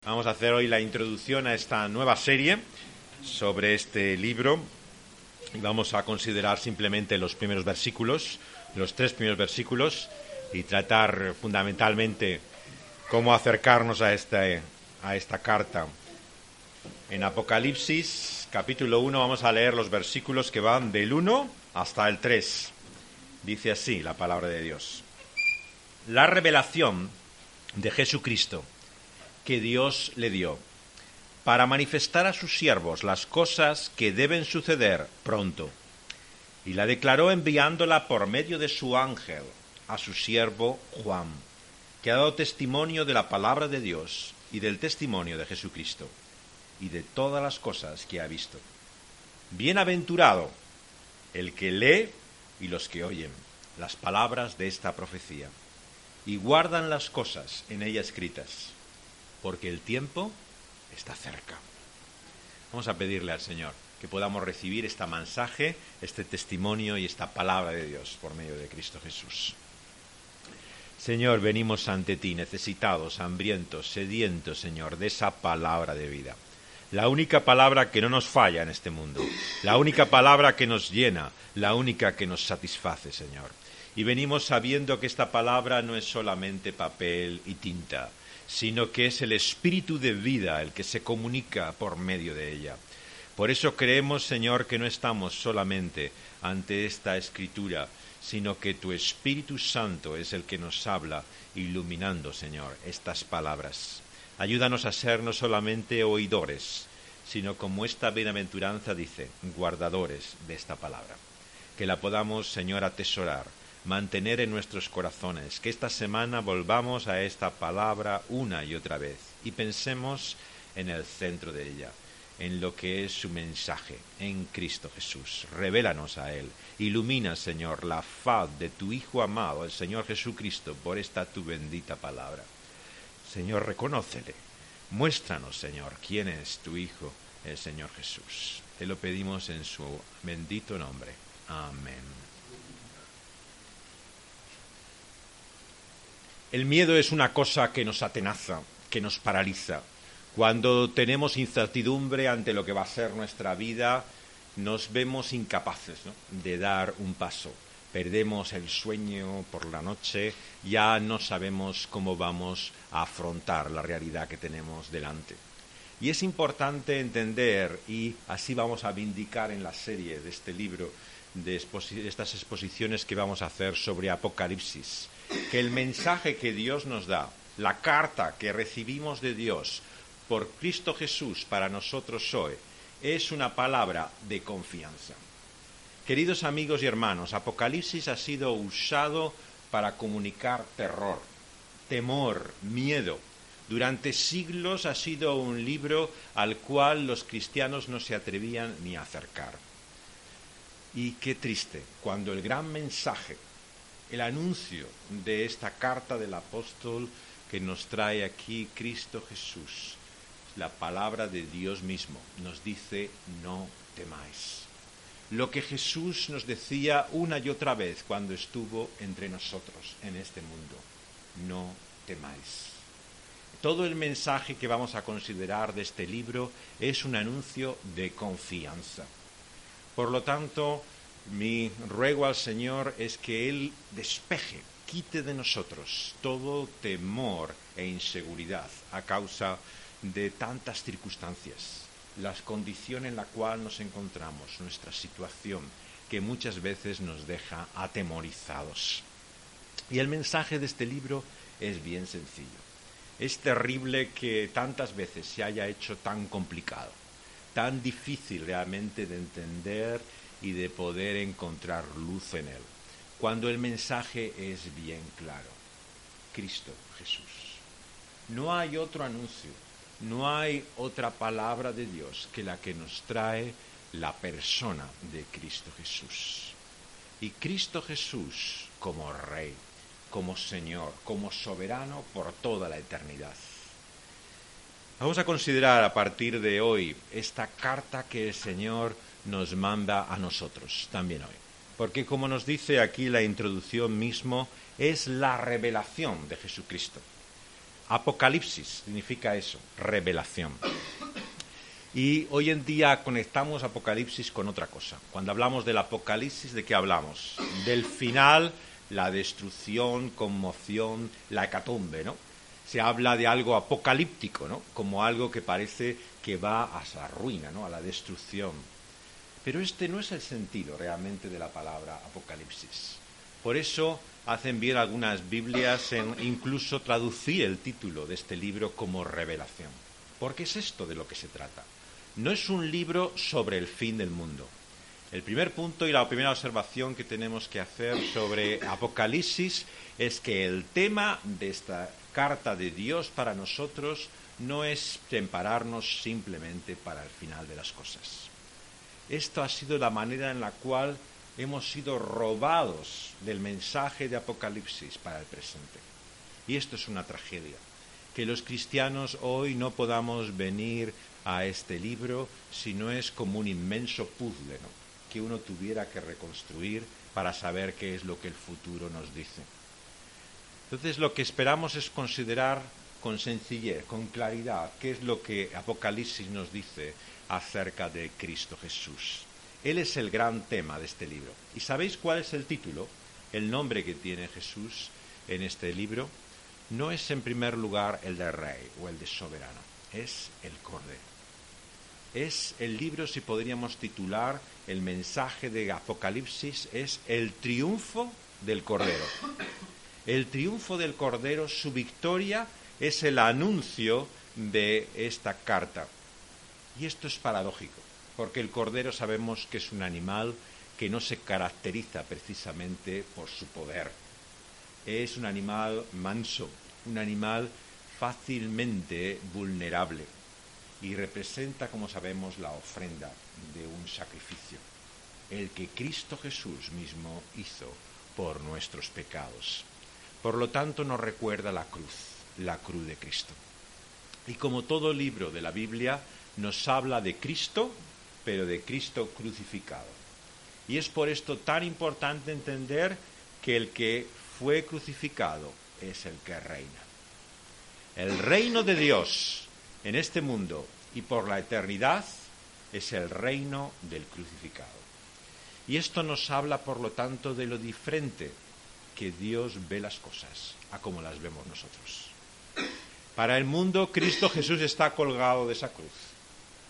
Vamos a hacer hoy la introducción a esta nueva serie sobre este libro y vamos a considerar simplemente los primeros versículos, los 3 primeros versículos y tratar fundamentalmente cómo acercarnos a esta carta. En Apocalipsis, capítulo 1, vamos a leer los versículos que van del 1 hasta el 3. Dice así la palabra de Dios. La revelación de Jesucristo que Dios le dio, para manifestar a sus siervos las cosas que deben suceder pronto, y la declaró enviándola por medio de su ángel a su siervo Juan, que ha dado testimonio de la palabra de Dios y del testimonio de Jesucristo, y de todas las cosas que ha visto. Bienaventurado el que lee y los que oyen las palabras de esta profecía, y guardan las cosas en ella escritas, porque el tiempo está cerca. Vamos a pedirle al Señor que podamos recibir este mensaje, este testimonio y esta palabra de Dios por medio de Cristo Jesús. Señor, venimos ante ti necesitados, hambrientos, sedientos, Señor, de esa palabra de vida. La única palabra que no nos falla en este mundo, la única palabra que nos llena, la única que nos satisface, Señor. Y venimos sabiendo que esta palabra no es solamente papel y tinta, sino que es el espíritu de vida el que se comunica por medio de ella. Por eso creemos, Señor, que no estamos solamente ante esta escritura, sino que tu Espíritu Santo es el que nos habla, iluminando, Señor, estas palabras. Ayúdanos a ser no solamente oidores, sino como esta bienaventuranza dice, guardadores de esta palabra. Que la podamos, Señor, atesorar, mantener en nuestros corazones, que esta semana volvamos a esta palabra una y otra vez y pensemos en el centro de ella, en lo que es su mensaje, en Cristo Jesús. Revélanos a Él, ilumina, Señor, la faz de tu Hijo amado, el Señor Jesucristo, por esta tu bendita palabra. Señor, reconócele, muéstranos, Señor, quién es tu Hijo, el Señor Jesús. Te lo pedimos en su bendito nombre. Amén. El miedo es una cosa que nos atenaza, que nos paraliza. Cuando tenemos incertidumbre ante lo que va a ser nuestra vida, nos vemos incapaces, ¿no?, de dar un paso. Perdemos el sueño por la noche, ya no sabemos cómo vamos a afrontar la realidad que tenemos delante. Y es importante entender, y así vamos a vindicar en la serie de este libro, de estas exposiciones que vamos a hacer sobre Apocalipsis, que el mensaje que Dios nos da, la carta que recibimos de Dios por Cristo Jesús para nosotros hoy, es una palabra de confianza. Queridos amigos y hermanos, Apocalipsis ha sido usado para comunicar terror, temor, miedo. Durante siglos ha sido un libro al cual los cristianos no se atrevían ni a acercar. Y qué triste, cuando el gran mensaje, el anuncio de esta carta del apóstol que nos trae aquí Cristo Jesús, la palabra de Dios mismo, nos dice no temáis. Lo que Jesús nos decía una y otra vez cuando estuvo entre nosotros en este mundo, no temáis. Todo el mensaje que vamos a considerar de este libro es un anuncio de confianza. Por lo tanto, mi ruego al Señor es que Él despeje, quite de nosotros todo temor e inseguridad a causa de tantas circunstancias, la condición en la cual nos encontramos, nuestra situación, que muchas veces nos deja atemorizados. Y el mensaje de este libro es bien sencillo. Es terrible que tantas veces se haya hecho tan complicado, tan difícil realmente de entender y de poder encontrar luz en él, cuando el mensaje es bien claro. Cristo Jesús. No hay otro anuncio, no hay otra palabra de Dios que la que nos trae la persona de Cristo Jesús. Y Cristo Jesús como Rey, como Señor, como soberano por toda la eternidad. Vamos a considerar a partir de hoy esta carta que el Señor nos manda a nosotros también hoy. Porque como nos dice aquí la introducción mismo, es la revelación de Jesucristo. Apocalipsis significa eso, revelación. Y hoy en día conectamos Apocalipsis con otra cosa. Cuando hablamos del Apocalipsis, ¿de qué hablamos? Del final, la destrucción, conmoción, la hecatombe, ¿no? Se habla de algo apocalíptico, ¿no? Como algo que parece que va a la ruina, ¿no? A la destrucción. Pero este no es el sentido realmente de la palabra Apocalipsis. Por eso hacen bien algunas Biblias en incluso traducir el título de este libro como Revelación. Porque es esto de lo que se trata. No es un libro sobre el fin del mundo. El primer punto y la primera observación que tenemos que hacer sobre Apocalipsis es que el tema de esta carta de Dios para nosotros no es prepararnos simplemente para el final de las cosas. Esto ha sido la manera en la cual hemos sido robados del mensaje de Apocalipsis para el presente. Y esto es una tragedia. Que los cristianos hoy no podamos venir a este libro si no es como un inmenso puzzle, ¿no? Que uno tuviera que reconstruir para saber qué es lo que el futuro nos dice. Entonces lo que esperamos es considerar con sencillez, con claridad, qué es lo que Apocalipsis nos dice acerca de Cristo Jesús. Él es el gran tema de este libro. ¿Y sabéis cuál es el título? El nombre que tiene Jesús en este libro no es en primer lugar el de Rey o el de Soberano, es el Cordero. Es el libro, si podríamos titular, el mensaje de Apocalipsis es el triunfo del Cordero. El triunfo del Cordero, su victoria, es el anuncio de esta carta. Y esto es paradójico, porque el Cordero sabemos que es un animal que no se caracteriza precisamente por su poder. Es un animal manso, un animal fácilmente vulnerable y representa, como sabemos, la ofrenda de un sacrificio, el que Cristo Jesús mismo hizo por nuestros pecados. Por lo tanto, nos recuerda la cruz de Cristo. Y como todo libro de la Biblia, nos habla de Cristo, pero de Cristo crucificado. Y es por esto tan importante entender que el que fue crucificado es el que reina. El reino de Dios en este mundo y por la eternidad es el reino del crucificado. Y esto nos habla, por lo tanto, de lo diferente que Dios ve las cosas a como las vemos nosotros. Para el mundo, Cristo Jesús está colgado de esa cruz.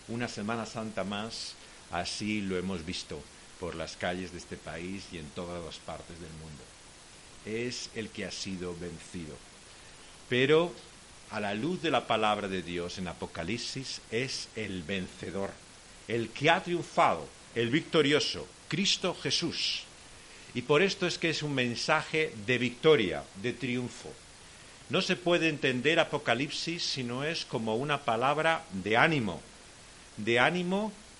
Una Semana Santa más, así lo hemos visto por las calles de este país y en todas las partes del mundo. Es el que ha sido vencido. Pero a la luz de la palabra de Dios en Apocalipsis es el vencedor, el que ha triunfado, el victorioso, Cristo Jesús. Y por esto es que es un mensaje de victoria, de triunfo. No se puede entender Apocalipsis si no es como una palabra de ánimo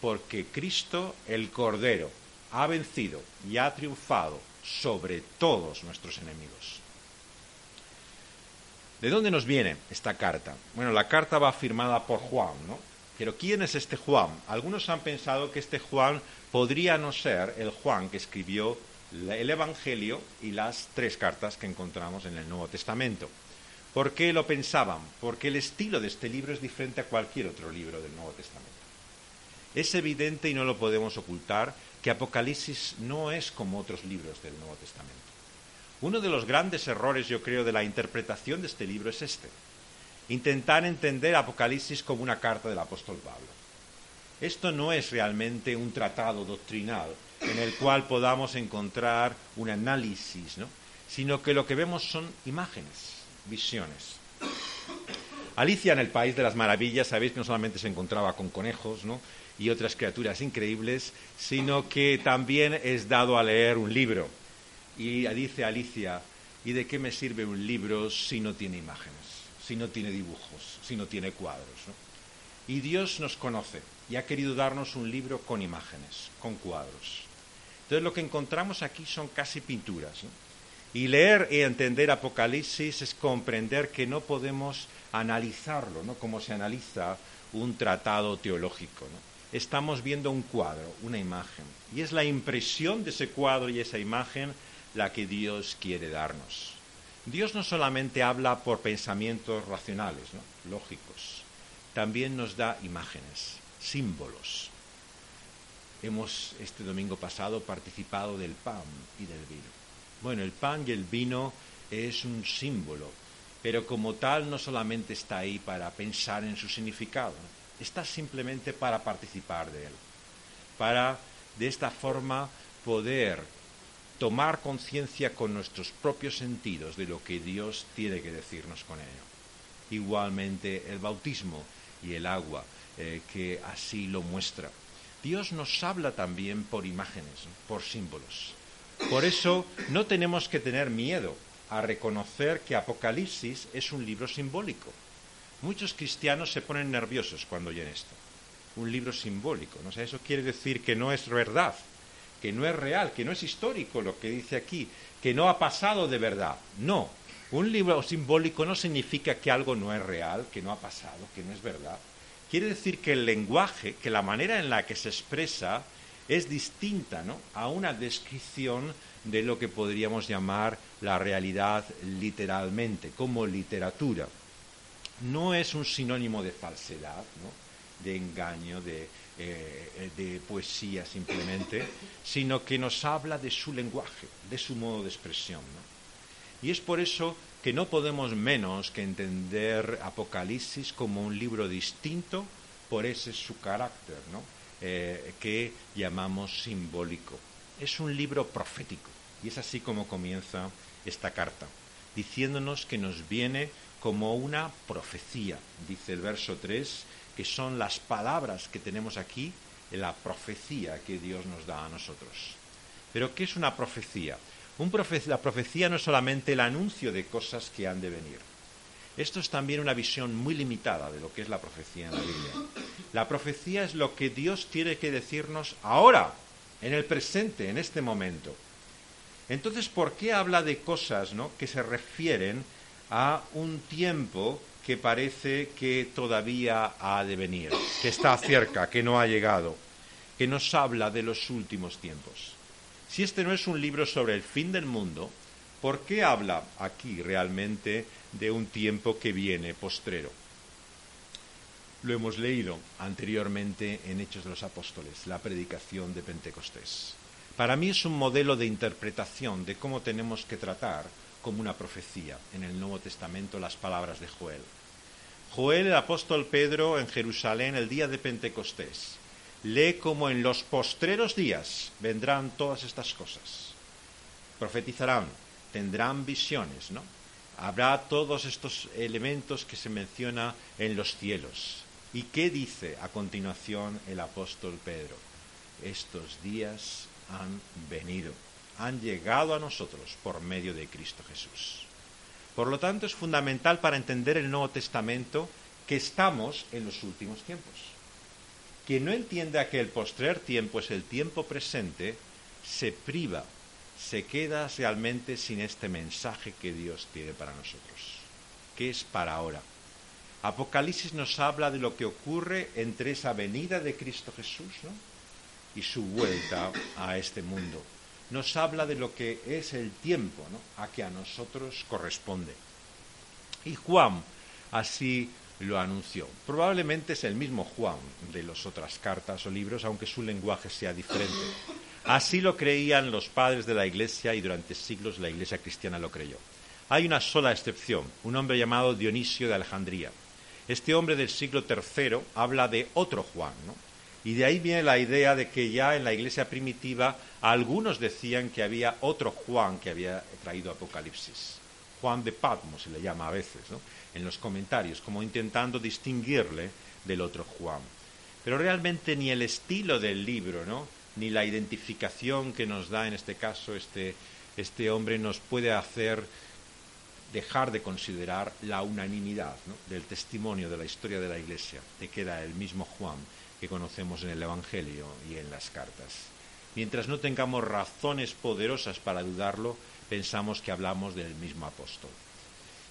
porque Cristo, el Cordero, ha vencido y ha triunfado sobre todos nuestros enemigos. ¿De dónde nos viene esta carta? Bueno, la carta va firmada por Juan, ¿no? Pero ¿quién es este Juan? Algunos han pensado que este Juan podría no ser el Juan que escribió el Evangelio y las 3 cartas que encontramos en el Nuevo Testamento. ¿Por qué lo pensaban? Porque el estilo de este libro es diferente a cualquier otro libro del Nuevo Testamento. Es evidente y no lo podemos ocultar que Apocalipsis no es como otros libros del Nuevo Testamento. Uno de los grandes errores, yo creo, de la interpretación de este libro es este. Intentar entender Apocalipsis como una carta del apóstol Pablo. Esto no es realmente un tratado doctrinal en el cual podamos encontrar un análisis, ¿no? Sino que lo que vemos son imágenes, visiones. Alicia en el País de las Maravillas, sabéis que no solamente se encontraba con conejos, ¿no?, y otras criaturas increíbles, sino que también es dado a leer un libro. Y dice Alicia, ¿y de qué me sirve un libro si no tiene imágenes, si no tiene dibujos, si no tiene cuadros, ¿no? Y Dios nos conoce y ha querido darnos un libro con imágenes, con cuadros. Entonces lo que encontramos aquí son casi pinturas, ¿no? Y leer y entender Apocalipsis es comprender que no podemos analizarlo, ¿no?, como se analiza un tratado teológico, ¿no? Estamos viendo un cuadro, una imagen, y es la impresión de ese cuadro y esa imagen la que Dios quiere darnos. Dios no solamente habla por pensamientos racionales, ¿no?, lógicos, también nos da imágenes, símbolos. Hemos este domingo pasado participado del pan y del vino. Bueno, el pan y el vino es un símbolo, pero como tal no solamente está ahí para pensar en su significado, ¿no?, está simplemente para participar de él, para de esta forma poder tomar conciencia con nuestros propios sentidos de lo que Dios tiene que decirnos con ello. Igualmente el bautismo y el agua, que así lo muestra. Dios nos habla también por imágenes, por símbolos. Por eso no tenemos que tener miedo a reconocer que Apocalipsis es un libro simbólico. Muchos cristianos se ponen nerviosos cuando oyen esto. Un libro simbólico, ¿no? O sea, eso quiere decir que no es verdad, que no es real, que no es histórico lo que dice aquí, que no ha pasado de verdad. No, un libro simbólico no significa que algo no es real, que no ha pasado, que no es verdad. Quiere decir que el lenguaje, que la manera en la que se expresa es distinta, ¿no?, a una descripción de lo que podríamos llamar la realidad literalmente, como literatura. No es un sinónimo de falsedad, ¿no?, de engaño, de poesía simplemente, sino que nos habla de su lenguaje, de su modo de expresión, ¿no? Y es por eso que no podemos menos que entender Apocalipsis como un libro distinto por ese su carácter, ¿no?, que llamamos simbólico. Es un libro profético, y es así como comienza esta carta, diciéndonos que nos viene como una profecía. Dice el verso 3, que son las palabras que tenemos aquí, la profecía que Dios nos da a nosotros. ¿Pero qué es una profecía? La profecía no es solamente el anuncio de cosas que han de venir. Esto es también una visión muy limitada de lo que es la profecía en la Biblia. La profecía es lo que Dios tiene que decirnos ahora, en el presente, en este momento. Entonces, ¿por qué habla de cosas, ¿no?, que se refieren a un tiempo que parece que todavía ha de venir, que está cerca, que no ha llegado, que nos habla de los últimos tiempos? Si este no es un libro sobre el fin del mundo, ¿por qué habla aquí realmente de un tiempo que viene postrero? Lo hemos leído anteriormente en Hechos de los Apóstoles, la predicación de Pentecostés. Para mí es un modelo de interpretación de cómo tenemos que tratar como una profecía en el Nuevo Testamento las palabras de Joel. Joel, el apóstol Pedro, en Jerusalén el día de Pentecostés, lee como en los postreros días vendrán todas estas cosas. Profetizarán, tendrán visiones, ¿no? Habrá todos estos elementos que se menciona en los cielos. ¿Y qué dice a continuación el apóstol Pedro? Estos días han venido, han llegado a nosotros por medio de Cristo Jesús. Por lo tanto, es fundamental para entender el Nuevo Testamento que estamos en los últimos tiempos. Quien no entienda que el postrer tiempo es el tiempo presente, se priva, se queda realmente sin este mensaje que Dios tiene para nosotros, que es para ahora. Apocalipsis nos habla de lo que ocurre entre esa venida de Cristo Jesús, ¿no?, y su vuelta a este mundo. Nos habla de lo que es el tiempo, ¿no?, a que a nosotros corresponde. Y Juan así lo anunció. Probablemente es el mismo Juan de las otras cartas o libros, aunque su lenguaje sea diferente. Así lo creían los padres de la Iglesia y durante siglos la Iglesia cristiana lo creyó. Hay una sola excepción, un hombre llamado Dionisio de Alejandría. Este hombre del siglo III habla de otro Juan, ¿no? Y de ahí viene la idea de que ya en la Iglesia primitiva algunos decían que había otro Juan que había traído Apocalipsis. Juan de Patmos se le llama a veces, ¿no?, en los comentarios, como intentando distinguirle del otro Juan. Pero realmente ni el estilo del libro, ¿no?, ni la identificación que nos da en este caso este hombre nos puede hacer dejar de considerar la unanimidad, ¿no?, del testimonio de la historia de la Iglesia, de que era el mismo Juan que conocemos en el Evangelio y en las cartas. Mientras no tengamos razones poderosas para dudarlo, pensamos que hablamos del mismo apóstol.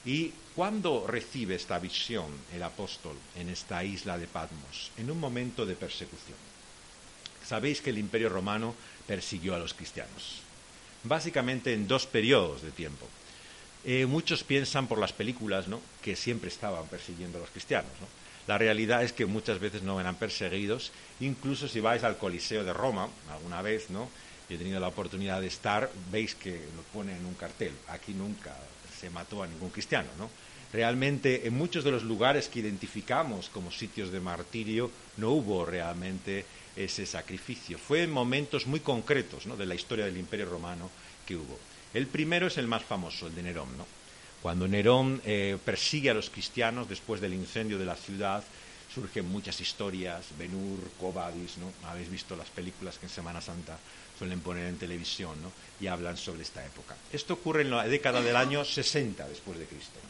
¿Y cuándo recibe esta visión el apóstol en esta isla de Patmos? En un momento de persecución. Sabéis que el Imperio Romano persiguió a los cristianos, básicamente en dos periodos de tiempo. Muchos piensan por las películas, ¿no?, que siempre estaban persiguiendo a los cristianos, ¿no? La realidad es que muchas veces no eran perseguidos. Incluso si vais al Coliseo de Roma alguna vez, ¿no?, y he tenido la oportunidad de estar, veis que lo pone en un cartel: aquí nunca se mató a ningún cristiano, ¿no? Realmente en muchos de los lugares que identificamos como sitios de martirio no hubo realmente ese sacrificio. Fue en momentos muy concretos, ¿no?, de la historia del Imperio Romano que hubo. El primero es el más famoso, el de Nerón, ¿no? Cuando Nerón persigue a los cristianos después del incendio de la ciudad, surgen muchas historias, Ben-Hur, Quo Vadis, ¿no? Habéis visto las películas que en Semana Santa suelen poner en televisión, ¿no?, y hablan sobre esta época. Esto ocurre en la década del año 60 después de Cristo, ¿no?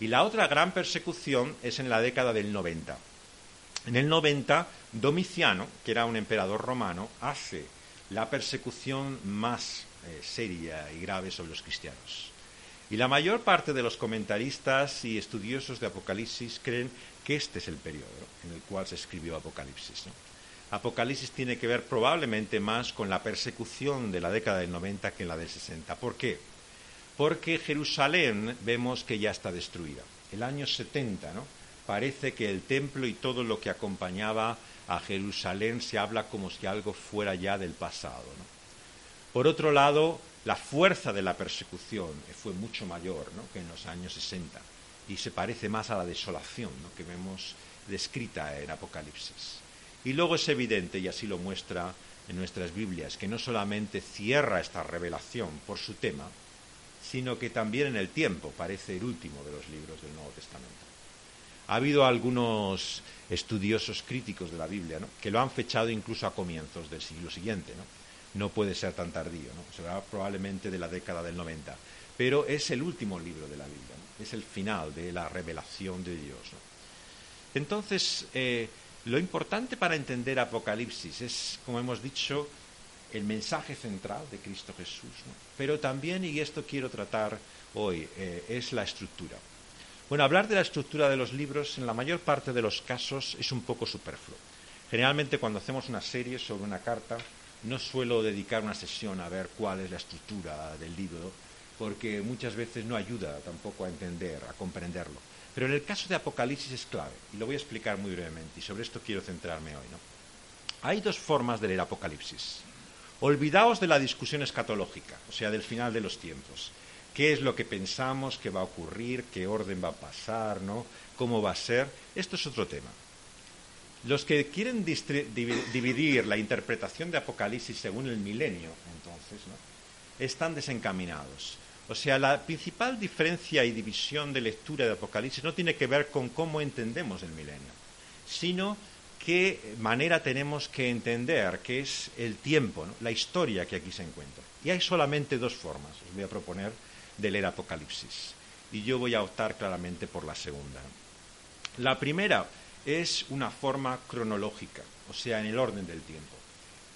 Y la otra gran persecución es en la década del 90. En el 90, Domiciano, que era un emperador romano, hace la persecución más seria y grave sobre los cristianos. Y la mayor parte de los comentaristas y estudiosos de Apocalipsis creen que este es el periodo en el cual se escribió Apocalipsis, ¿no? Apocalipsis tiene que ver probablemente más con la persecución de la década del 90 que en la del 60. ¿Por qué? Porque Jerusalén vemos que ya está destruida. El año 70, ¿no?, parece que el templo y todo lo que acompañaba a Jerusalén se habla como si algo fuera ya del pasado, ¿no? Por otro lado, la fuerza de la persecución fue mucho mayor, ¿no?, que en los años 60, y se parece más a la desolación, ¿no?, que vemos descrita en Apocalipsis. Y luego es evidente, y así lo muestra en nuestras Biblias, que no solamente cierra esta revelación por su tema, sino que también en el tiempo parece el último de los libros del Nuevo Testamento. Ha habido algunos estudiosos críticos de la Biblia, ¿no?, que lo han fechado incluso a comienzos del siglo siguiente, ¿no? No puede ser tan tardío, ¿no? Será probablemente de la década del 90. Pero es el último libro de la Biblia, ¿no? Es el final de la revelación de Dios, ¿no? Entonces, lo importante para entender Apocalipsis es, como hemos dicho, el mensaje central de Cristo Jesús, ¿no? Pero también, y esto quiero tratar hoy, es la estructura. Bueno, hablar de la estructura de los libros en la mayor parte de los casos es un poco superfluo. Generalmente cuando hacemos una serie sobre una carta no suelo dedicar una sesión a ver cuál es la estructura del libro, porque muchas veces no ayuda tampoco a entender, a comprenderlo. Pero en el caso de Apocalipsis es clave, y lo voy a explicar muy brevemente, y sobre esto quiero centrarme hoy, ¿no? Hay dos formas de leer Apocalipsis. Olvidaos de la discusión escatológica, o sea, del final de los tiempos. ¿Qué es lo que pensamos que va a ocurrir? ¿Qué orden va a pasar? ¿No? ¿Cómo va a ser? Esto es otro tema. Los que quieren dividir la interpretación de Apocalipsis según el milenio, entonces, ¿no?, están desencaminados. O sea, la principal diferencia y división de lectura de Apocalipsis no tiene que ver con cómo entendemos el milenio, sino qué manera tenemos que entender, que es el tiempo, ¿no?, la historia que aquí se encuentra. Y hay solamente dos formas, os voy a proponer, de leer Apocalipsis. Y yo voy a optar claramente por la segunda. La primera es una forma cronológica, o sea, en el orden del tiempo.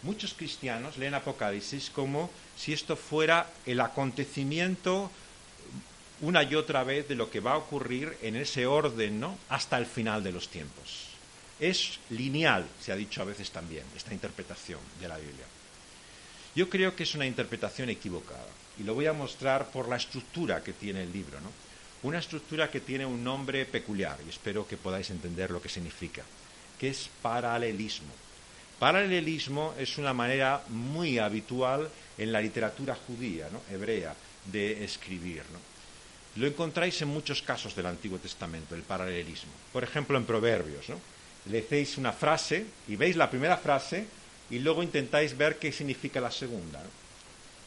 Muchos cristianos leen Apocalipsis como si esto fuera el acontecimiento una y otra vez de lo que va a ocurrir en ese orden, ¿no?, hasta el final de los tiempos. Es lineal, se ha dicho a veces también, esta interpretación de la Biblia. Yo creo que es una interpretación equivocada, y lo voy a mostrar por la estructura que tiene el libro, ¿no? Una estructura que tiene un nombre peculiar, y espero que podáis entender lo que significa, que es paralelismo. Paralelismo es una manera muy habitual en la literatura judía, ¿no?, hebrea, de escribir, ¿no? Lo encontráis en muchos casos del Antiguo Testamento, el paralelismo. Por ejemplo, en Proverbios, ¿no?, leéis una frase y veis la primera frase y luego intentáis ver qué significa la segunda, ¿no?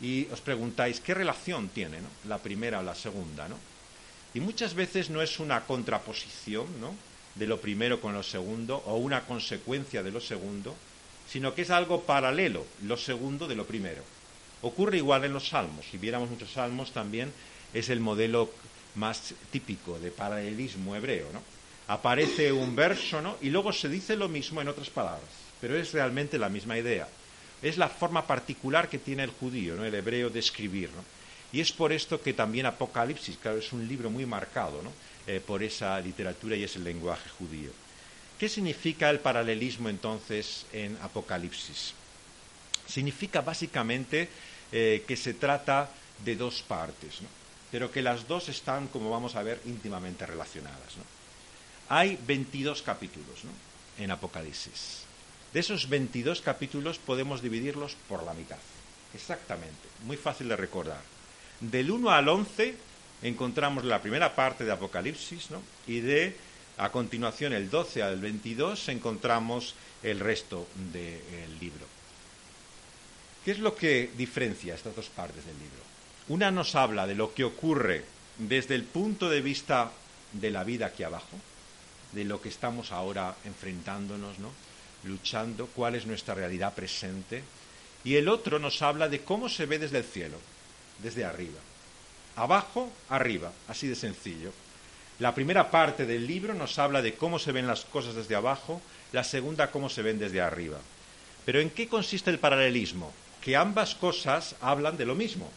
Y os preguntáis, ¿qué relación tiene, ¿no?, la primera o la segunda, ¿no? Y muchas veces no es una contraposición, ¿no?, de lo primero con lo segundo, o una consecuencia de lo segundo, sino que es algo paralelo, lo segundo de lo primero. Ocurre igual en los salmos. Si viéramos muchos salmos también es el modelo más típico de paralelismo hebreo, ¿no? Aparece un verso, ¿no?, y luego se dice lo mismo en otras palabras, pero es realmente la misma idea. Es la forma particular que tiene el judío, ¿no?, el hebreo, de escribir, ¿no? Y es por esto que también Apocalipsis, claro, es un libro muy marcado, ¿no?, por esa literatura y ese lenguaje judío. ¿Qué significa el paralelismo entonces en Apocalipsis? Significa básicamente que se trata de dos partes, ¿no? pero que las dos están, como vamos a ver, íntimamente relacionadas, ¿no? Hay 22 capítulos, ¿no?, en Apocalipsis. De esos 22 capítulos podemos dividirlos por la mitad. Exactamente, muy fácil de recordar. Del 1 al 11 encontramos la primera parte de Apocalipsis, ¿no?, y a continuación, el 12 al 22, encontramos el resto del libro. ¿Qué es lo que diferencia estas dos partes del libro? Una nos habla de lo que ocurre desde el punto de vista de la vida aquí abajo, de lo que estamos ahora enfrentándonos, ¿no?, luchando, cuál es nuestra realidad presente. Y el otro nos habla de cómo se ve desde el cielo, desde arriba. Abajo, arriba, así de sencillo. La primera parte del libro nos habla de cómo se ven las cosas desde abajo, la segunda cómo se ven desde arriba. Pero ¿en qué consiste el paralelismo? Que ambas cosas hablan de lo mismo.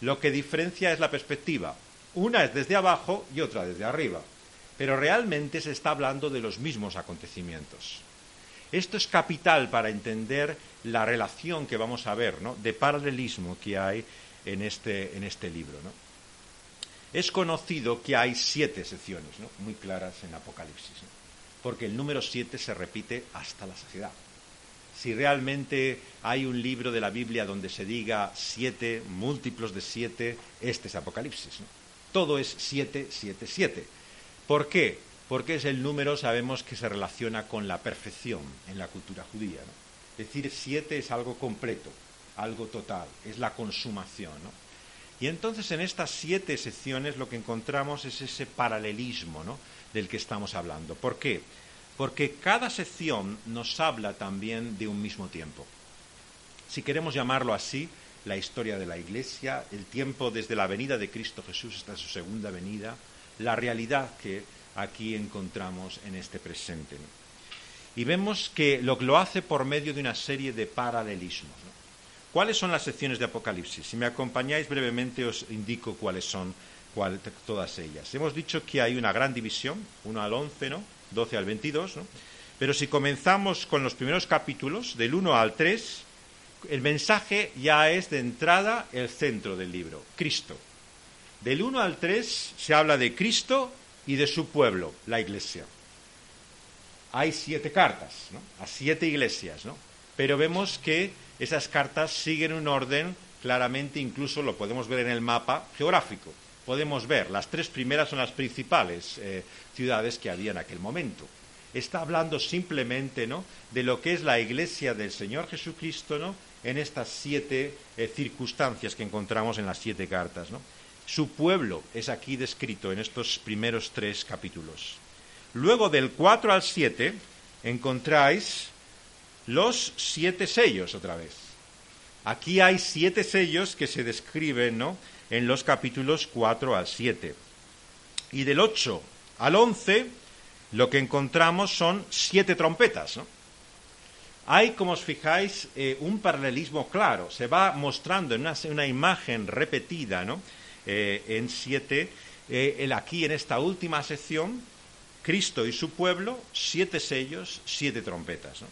Lo que diferencia es la perspectiva. Una es desde abajo y otra desde arriba. Pero realmente se está hablando de los mismos acontecimientos. Esto es capital para entender la relación que vamos a ver, ¿no?, de paralelismo que hay en este libro, ¿no? Es conocido que hay 7 secciones, ¿no?, muy claras en Apocalipsis, ¿no?, porque el número 7 se repite hasta la saciedad. Si realmente hay un libro de la Biblia donde se diga 7, múltiplos de 7, este es Apocalipsis, ¿no? Todo es 7, 7, 7. ¿Por qué? Porque es el número, sabemos, que se relaciona con la perfección en la cultura judía, ¿no? Es decir, 7 es algo completo, algo total, es la consumación, ¿no? Y entonces en estas 7 secciones lo que encontramos es ese paralelismo, ¿no?, del que estamos hablando. ¿Por qué? Porque cada sección nos habla también de un mismo tiempo. Si queremos llamarlo así, la historia de la Iglesia, el tiempo desde la venida de Cristo Jesús hasta su segunda venida, la realidad que aquí encontramos en este presente, ¿no? Y vemos que lo hace por medio de una serie de paralelismos, ¿no? ¿Cuáles son las secciones de Apocalipsis? Si me acompañáis brevemente os indico cuáles son todas ellas. Hemos dicho que hay una gran división, 1 al 11, ¿no?, 12 al 22, ¿no? Pero si comenzamos con los primeros capítulos, del 1 al 3, el mensaje ya es de entrada el centro del libro, Cristo. Del 1 al 3 se habla de Cristo y de su pueblo, la Iglesia. Hay 7 cartas, ¿no?, a 7 iglesias, ¿no?, pero vemos que esas cartas siguen un orden, claramente, incluso lo podemos ver en el mapa geográfico. Podemos ver, las 3 primeras son las principales ciudades que había en aquel momento. Está hablando simplemente, ¿no?, de lo que es la Iglesia del Señor Jesucristo, ¿no?, en estas 7 circunstancias que encontramos en las 7 cartas, ¿no? Su pueblo es aquí descrito en estos primeros 3 capítulos. Luego, del 4 al 7, encontráis los 7 sellos otra vez. Aquí hay 7 sellos que se describen, ¿no?, en los capítulos 4 al 7. Y del 8 al 11, lo que encontramos son 7 trompetas, ¿no? Hay, como os fijáis, un paralelismo claro. Se va mostrando en una imagen repetida, ¿no?, en 7, aquí en esta última sección, Cristo y su pueblo, 7 sellos, 7 trompetas, ¿no?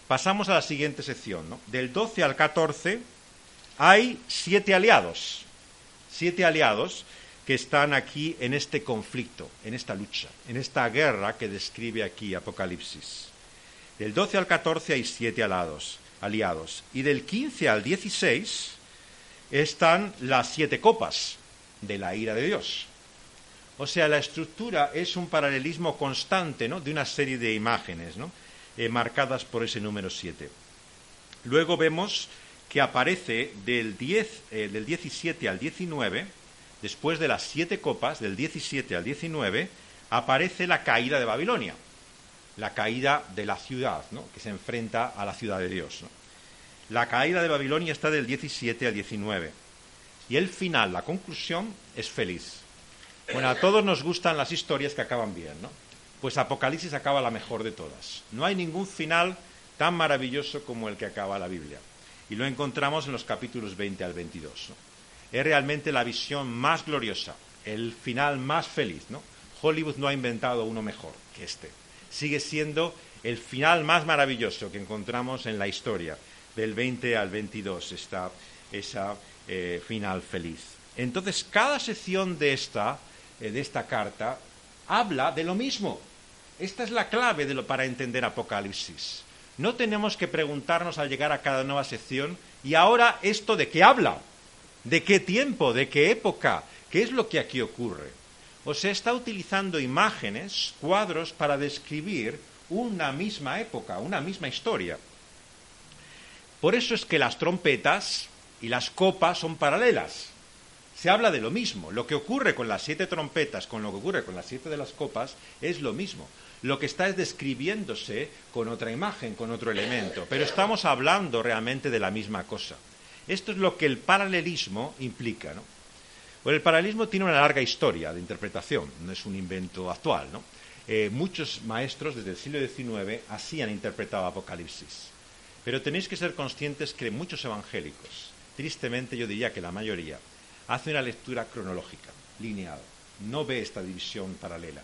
Pasamos a la siguiente sección, ¿no? Del 12 al 14 hay 7 aliados. 7 aliados que están aquí en este conflicto, en esta lucha, en esta guerra que describe aquí Apocalipsis. Del 12 al 14 hay 7 aliados. Y del 15 al 16 están las 7 copas de la ira de Dios. O sea, la estructura es un paralelismo constante, ¿no?, de una serie de imágenes, ¿no?, marcadas por ese número 7. Luego vemos que aparece del 17 al 19, después de las 7 copas, del 17 al 19, aparece la caída de Babilonia, la caída de la ciudad, ¿no?, que se enfrenta a la ciudad de Dios, ¿no? La caída de Babilonia está del 17 al 19. Y el final, la conclusión, es feliz. Bueno, a todos nos gustan las historias que acaban bien, ¿no? Pues Apocalipsis acaba la mejor de todas. No hay ningún final tan maravilloso como el que acaba la Biblia. Y lo encontramos en los capítulos 20 al 22, ¿no? Es realmente la visión más gloriosa, el final más feliz, ¿no? Hollywood no ha inventado uno mejor que este. Sigue siendo el final más maravilloso que encontramos en la historia. Del 20 al 22 está esa final feliz. Entonces, cada sección de esta carta habla de lo mismo. Esta es la clave para entender Apocalipsis. No tenemos que preguntarnos al llegar a cada nueva sección, ¿y ahora esto de qué habla? ¿De qué tiempo? ¿De qué época? ¿Qué es lo que aquí ocurre? O sea, está utilizando imágenes, cuadros, para describir una misma época, una misma historia. Por eso es que las trompetas y las copas son paralelas. Se habla de lo mismo. Lo que ocurre con las 7 trompetas, con lo que ocurre con las 7 de las copas, es lo mismo. Lo que está es describiéndose con otra imagen, con otro elemento. Pero estamos hablando realmente de la misma cosa. Esto es lo que el paralelismo implica, ¿no? Bueno, el paralelismo tiene una larga historia de interpretación, no es un invento actual, ¿no? Muchos maestros desde el siglo XIX así han interpretado Apocalipsis. Pero tenéis que ser conscientes que muchos evangélicos, tristemente yo diría que la mayoría, hace una lectura cronológica, lineal, no ve esta división paralela.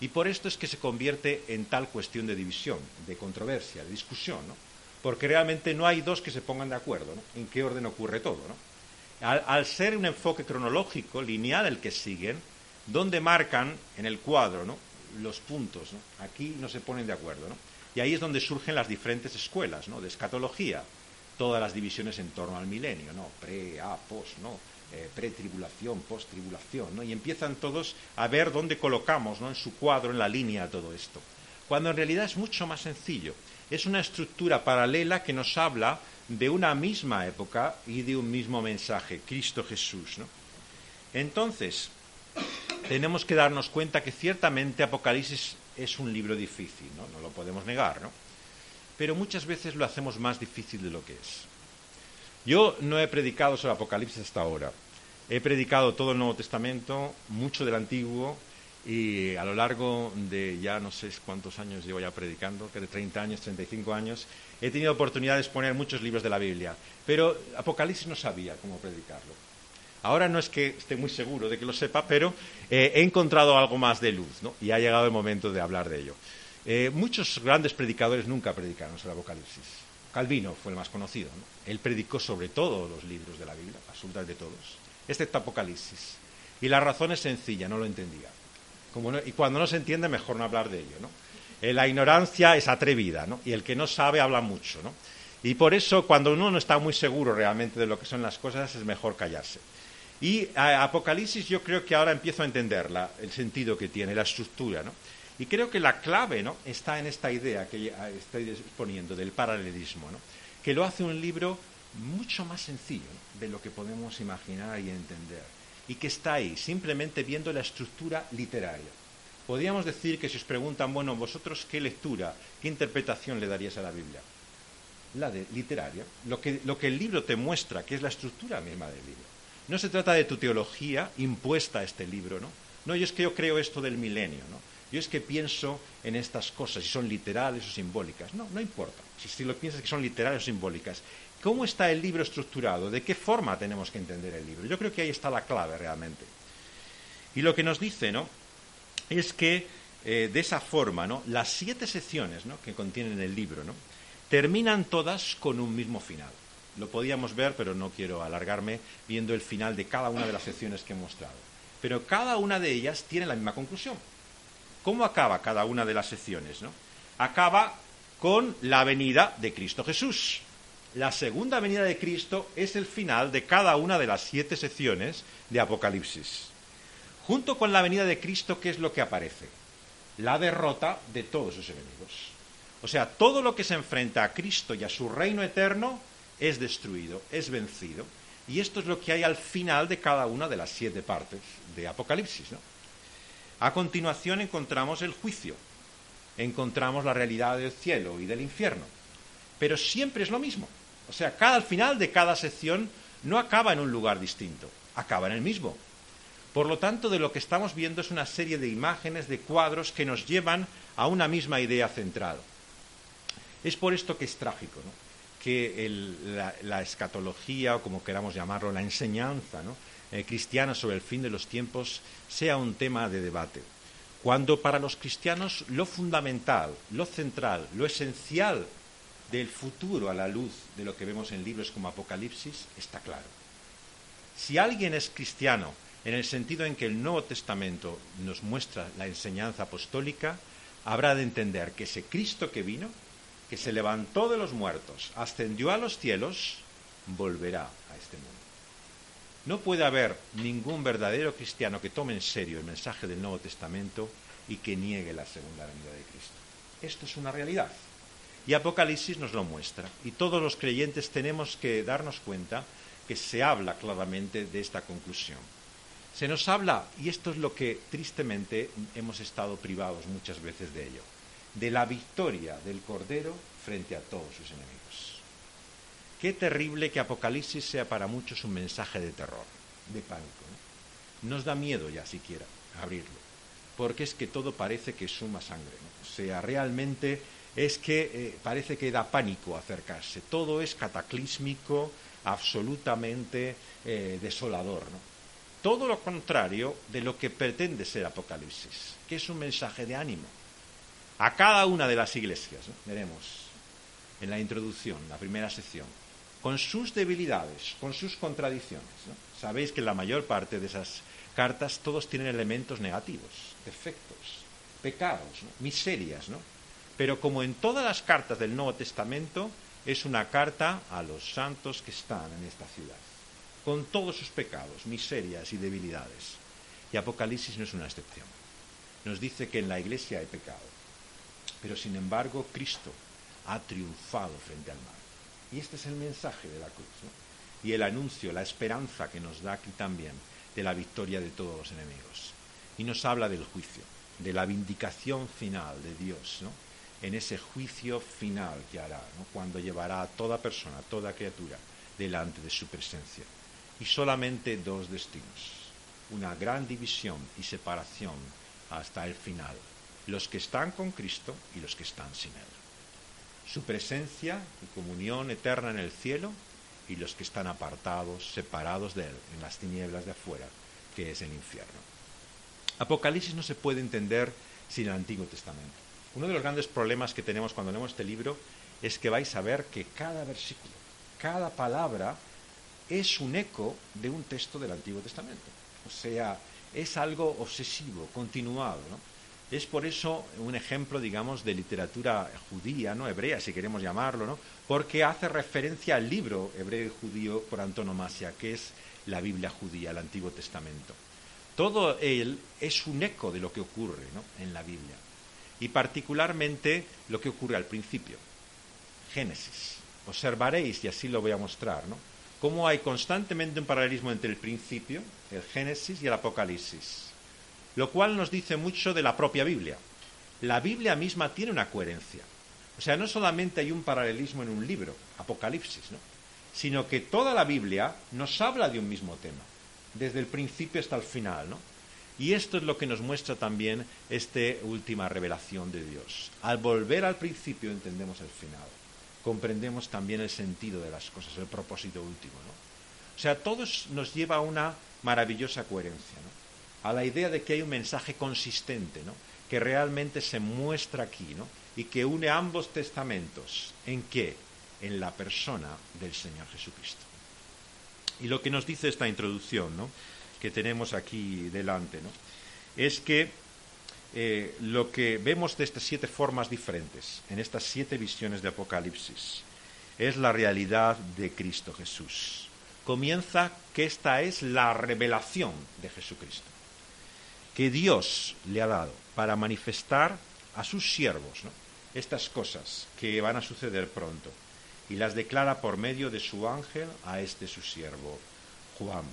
Y por esto es que se convierte en tal cuestión de división, de controversia, de discusión, ¿no? Porque realmente no hay dos que se pongan de acuerdo, ¿no? En qué orden ocurre todo, ¿no? Al ser un enfoque cronológico, lineal el que siguen, donde marcan en el cuadro, ¿no?, los puntos, ¿no? Aquí no se ponen de acuerdo, ¿no? Y ahí es donde surgen las diferentes escuelas, ¿no?, de escatología, todas las divisiones en torno al milenio, ¿no?, pre, a, post, ¿no?, pretribulación, posttribulación, ¿no? Y empiezan todos a ver dónde colocamos, ¿no?, en su cuadro, en la línea, todo esto. Cuando en realidad es mucho más sencillo. Es una estructura paralela que nos habla de una misma época y de un mismo mensaje, Cristo Jesús, ¿no? Entonces, tenemos que darnos cuenta que ciertamente Apocalipsis es un libro difícil, ¿no? No lo podemos negar, ¿no? Pero muchas veces lo hacemos más difícil de lo que es. Yo no he predicado sobre Apocalipsis hasta ahora. He predicado todo el Nuevo Testamento, mucho del Antiguo, y a lo largo de ya no sé cuántos años llevo ya predicando, que de 30 años, 35 años, he tenido oportunidad de exponer muchos libros de la Biblia, pero Apocalipsis no sabía cómo predicarlo. Ahora no es que esté muy seguro de que lo sepa, pero he encontrado algo más de luz, ¿no? Y ha llegado el momento de hablar de ello. Muchos grandes predicadores nunca predicaron sobre Apocalipsis. Calvino fue el más conocido, ¿no? Él predicó sobre todos los libros de la Biblia, absolutamente todos, excepto Apocalipsis. Y la razón es sencilla, no lo entendía. Y cuando no se entiende, mejor no hablar de ello, ¿no? La ignorancia es atrevida, ¿no? Y el que no sabe habla mucho, ¿no? Y por eso, cuando uno no está muy seguro realmente de lo que son las cosas, es mejor callarse. Y Apocalipsis yo creo que ahora empiezo a entender el sentido que tiene, la estructura, ¿no? Y creo que la clave, ¿no?, está en esta idea que estoy exponiendo del paralelismo, ¿no?, que lo hace un libro mucho más sencillo, ¿no?, de lo que podemos imaginar y entender. Y que está ahí, simplemente viendo la estructura literaria. Podríamos decir que si os preguntan, bueno, vosotros qué lectura, qué interpretación le daríais a la Biblia, la de literaria, lo que el libro te muestra, que es la estructura misma del libro. No se trata de tu teología impuesta a este libro, ¿no? No, yo es que yo creo esto del milenio, ¿no? Yo es que pienso en estas cosas, si son literales o simbólicas. No, no importa, si lo piensas que son literales o simbólicas. ¿Cómo está el libro estructurado? ¿De qué forma tenemos que entender el libro? Yo creo que ahí está la clave realmente. Y lo que nos dice, ¿no?, es que de esa forma, ¿no?, las 7 secciones, ¿no?, que contienen el libro, ¿no?, terminan todas con un mismo final. Lo podíamos ver, pero no quiero alargarme viendo el final de cada una de las secciones que he mostrado. Pero cada una de ellas tiene la misma conclusión. ¿Cómo acaba cada una de las secciones, ¿no? Acaba con la venida de Cristo Jesús. La segunda venida de Cristo es el final de cada una de las 7 secciones de Apocalipsis. Junto con la venida de Cristo, ¿qué es lo que aparece? La derrota de todos sus enemigos. O sea, todo lo que se enfrenta a Cristo y a su reino eterno es destruido, es vencido. Y esto es lo que hay al final de cada una de las 7 partes de Apocalipsis, ¿no? A continuación encontramos el juicio, encontramos la realidad del cielo y del infierno. Pero siempre es lo mismo. O sea, al final de cada sección no acaba en un lugar distinto, acaba en el mismo. Por lo tanto, de lo que estamos viendo es una serie de imágenes, de cuadros que nos llevan a una misma idea central. Es por esto que es trágico, ¿no?, que la escatología, o como queramos llamarlo, la enseñanza, ¿no?, cristiana sobre el fin de los tiempos sea un tema de debate. Cuando para los cristianos lo fundamental, lo central, lo esencial del futuro a la luz de lo que vemos en libros como Apocalipsis está claro. Si alguien es cristiano en el sentido en que el Nuevo Testamento nos muestra la enseñanza apostólica, habrá de entender que ese Cristo que vino, que se levantó de los muertos, ascendió a los cielos, volverá a este mundo. No puede haber ningún verdadero cristiano que tome en serio el mensaje del Nuevo Testamento y que niegue la segunda venida de Cristo. Esto es una realidad. Y Apocalipsis nos lo muestra. Y todos los creyentes tenemos que darnos cuenta que se habla claramente de esta conclusión. Se nos habla, y esto es lo que tristemente hemos estado privados muchas veces de ello, de la victoria del Cordero frente a todos sus enemigos. Qué terrible que Apocalipsis sea para muchos un mensaje de terror, de pánico, ¿no? Nos da miedo ya siquiera abrirlo, porque es que todo parece que suma sangre, ¿no? O sea, realmente es que parece que da pánico acercarse. Todo es cataclísmico, absolutamente desolador, ¿no? Todo lo contrario de lo que pretende ser Apocalipsis, que es un mensaje de ánimo. A cada una de las iglesias, ¿no? Veremos en la introducción, la primera sección, con sus debilidades, con sus contradicciones, ¿no? Sabéis que en la mayor parte de esas cartas todos tienen elementos negativos, defectos, pecados, ¿no? Miserias, ¿no? Pero como en todas las cartas del Nuevo Testamento, es una carta a los santos que están en esta ciudad, con todos sus pecados, miserias y debilidades. Y Apocalipsis no es una excepción. Nos dice que en la iglesia hay pecado, pero sin embargo Cristo ha triunfado frente al mal. Y este es el mensaje de la cruz, ¿no? Y el anuncio, la esperanza que nos da aquí también de la victoria de todos los enemigos. Y nos habla del juicio, de la vindicación final de Dios, ¿no? En ese juicio final que hará, ¿no? Cuando llevará a toda persona, toda criatura, delante de su presencia. Y solamente dos destinos, una gran división y separación hasta el final, los que están con Cristo y los que están sin Él. Su presencia y comunión eterna en el cielo y los que están apartados, separados de Él, en las tinieblas de afuera, que es el infierno. Apocalipsis no se puede entender sin el Antiguo Testamento. Uno de los grandes problemas que tenemos cuando leemos este libro es que vais a ver que cada versículo, cada palabra es un eco de un texto del Antiguo Testamento. O sea, es algo obsesivo, continuado, ¿no? Es por eso un ejemplo, digamos, de literatura judía, ¿no? Hebrea, si queremos llamarlo, ¿no? Porque hace referencia al libro hebreo y judío por antonomasia, que es la Biblia judía, el Antiguo Testamento. Todo él es un eco de lo que ocurre, ¿no? En la Biblia. Y particularmente lo que ocurre al principio. Génesis. Observaréis, y así lo voy a mostrar, ¿no? Cómo hay constantemente un paralelismo entre el principio, el Génesis y el Apocalipsis. Lo cual nos dice mucho de la propia Biblia. La Biblia misma tiene una coherencia. O sea, no solamente hay un paralelismo en un libro, Apocalipsis, ¿no? Sino que toda la Biblia nos habla de un mismo tema, desde el principio hasta el final, ¿no? Y esto es lo que nos muestra también esta última revelación de Dios. Al volver al principio entendemos el final. Comprendemos también el sentido de las cosas, el propósito último, ¿no? O sea, todo nos lleva a una maravillosa coherencia, ¿no? A la idea de que hay un mensaje consistente, ¿no? Que realmente se muestra aquí, ¿no? Y que une ambos testamentos. ¿En qué? En la persona del Señor Jesucristo. Y lo que nos dice esta introducción, ¿no? Que tenemos aquí delante, ¿no? Es que lo que vemos de estas 7 formas diferentes, en estas 7 visiones de Apocalipsis, es la realidad de Cristo Jesús. Comienza que esta es la revelación de Jesucristo, que Dios le ha dado para manifestar a sus siervos, ¿no? Estas cosas que van a suceder pronto, y las declara por medio de su ángel a este su siervo, Juan.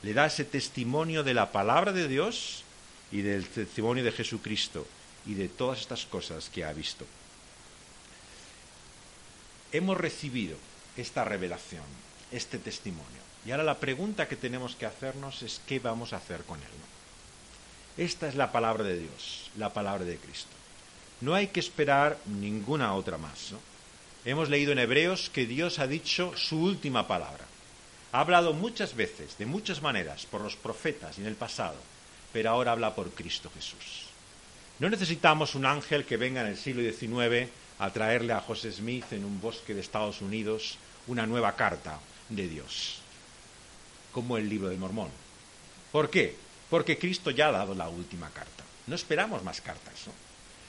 Le da ese testimonio de la palabra de Dios y del testimonio de Jesucristo y de todas estas cosas que ha visto. Hemos recibido esta revelación, este testimonio. Y ahora la pregunta que tenemos que hacernos es ¿qué vamos a hacer con él, ¿no? Esta es la palabra de Dios, la palabra de Cristo. No hay que esperar ninguna otra más, ¿no? Hemos leído en Hebreos que Dios ha dicho su última palabra. Ha hablado muchas veces, de muchas maneras, por los profetas y en el pasado, pero ahora habla por Cristo Jesús. No necesitamos un ángel que venga en el siglo XIX a traerle a José Smith en un bosque de Estados Unidos una nueva carta de Dios. como el Libro del Mormón. ¿Por qué? Porque Cristo ya ha dado la última carta. No esperamos más cartas, ¿no?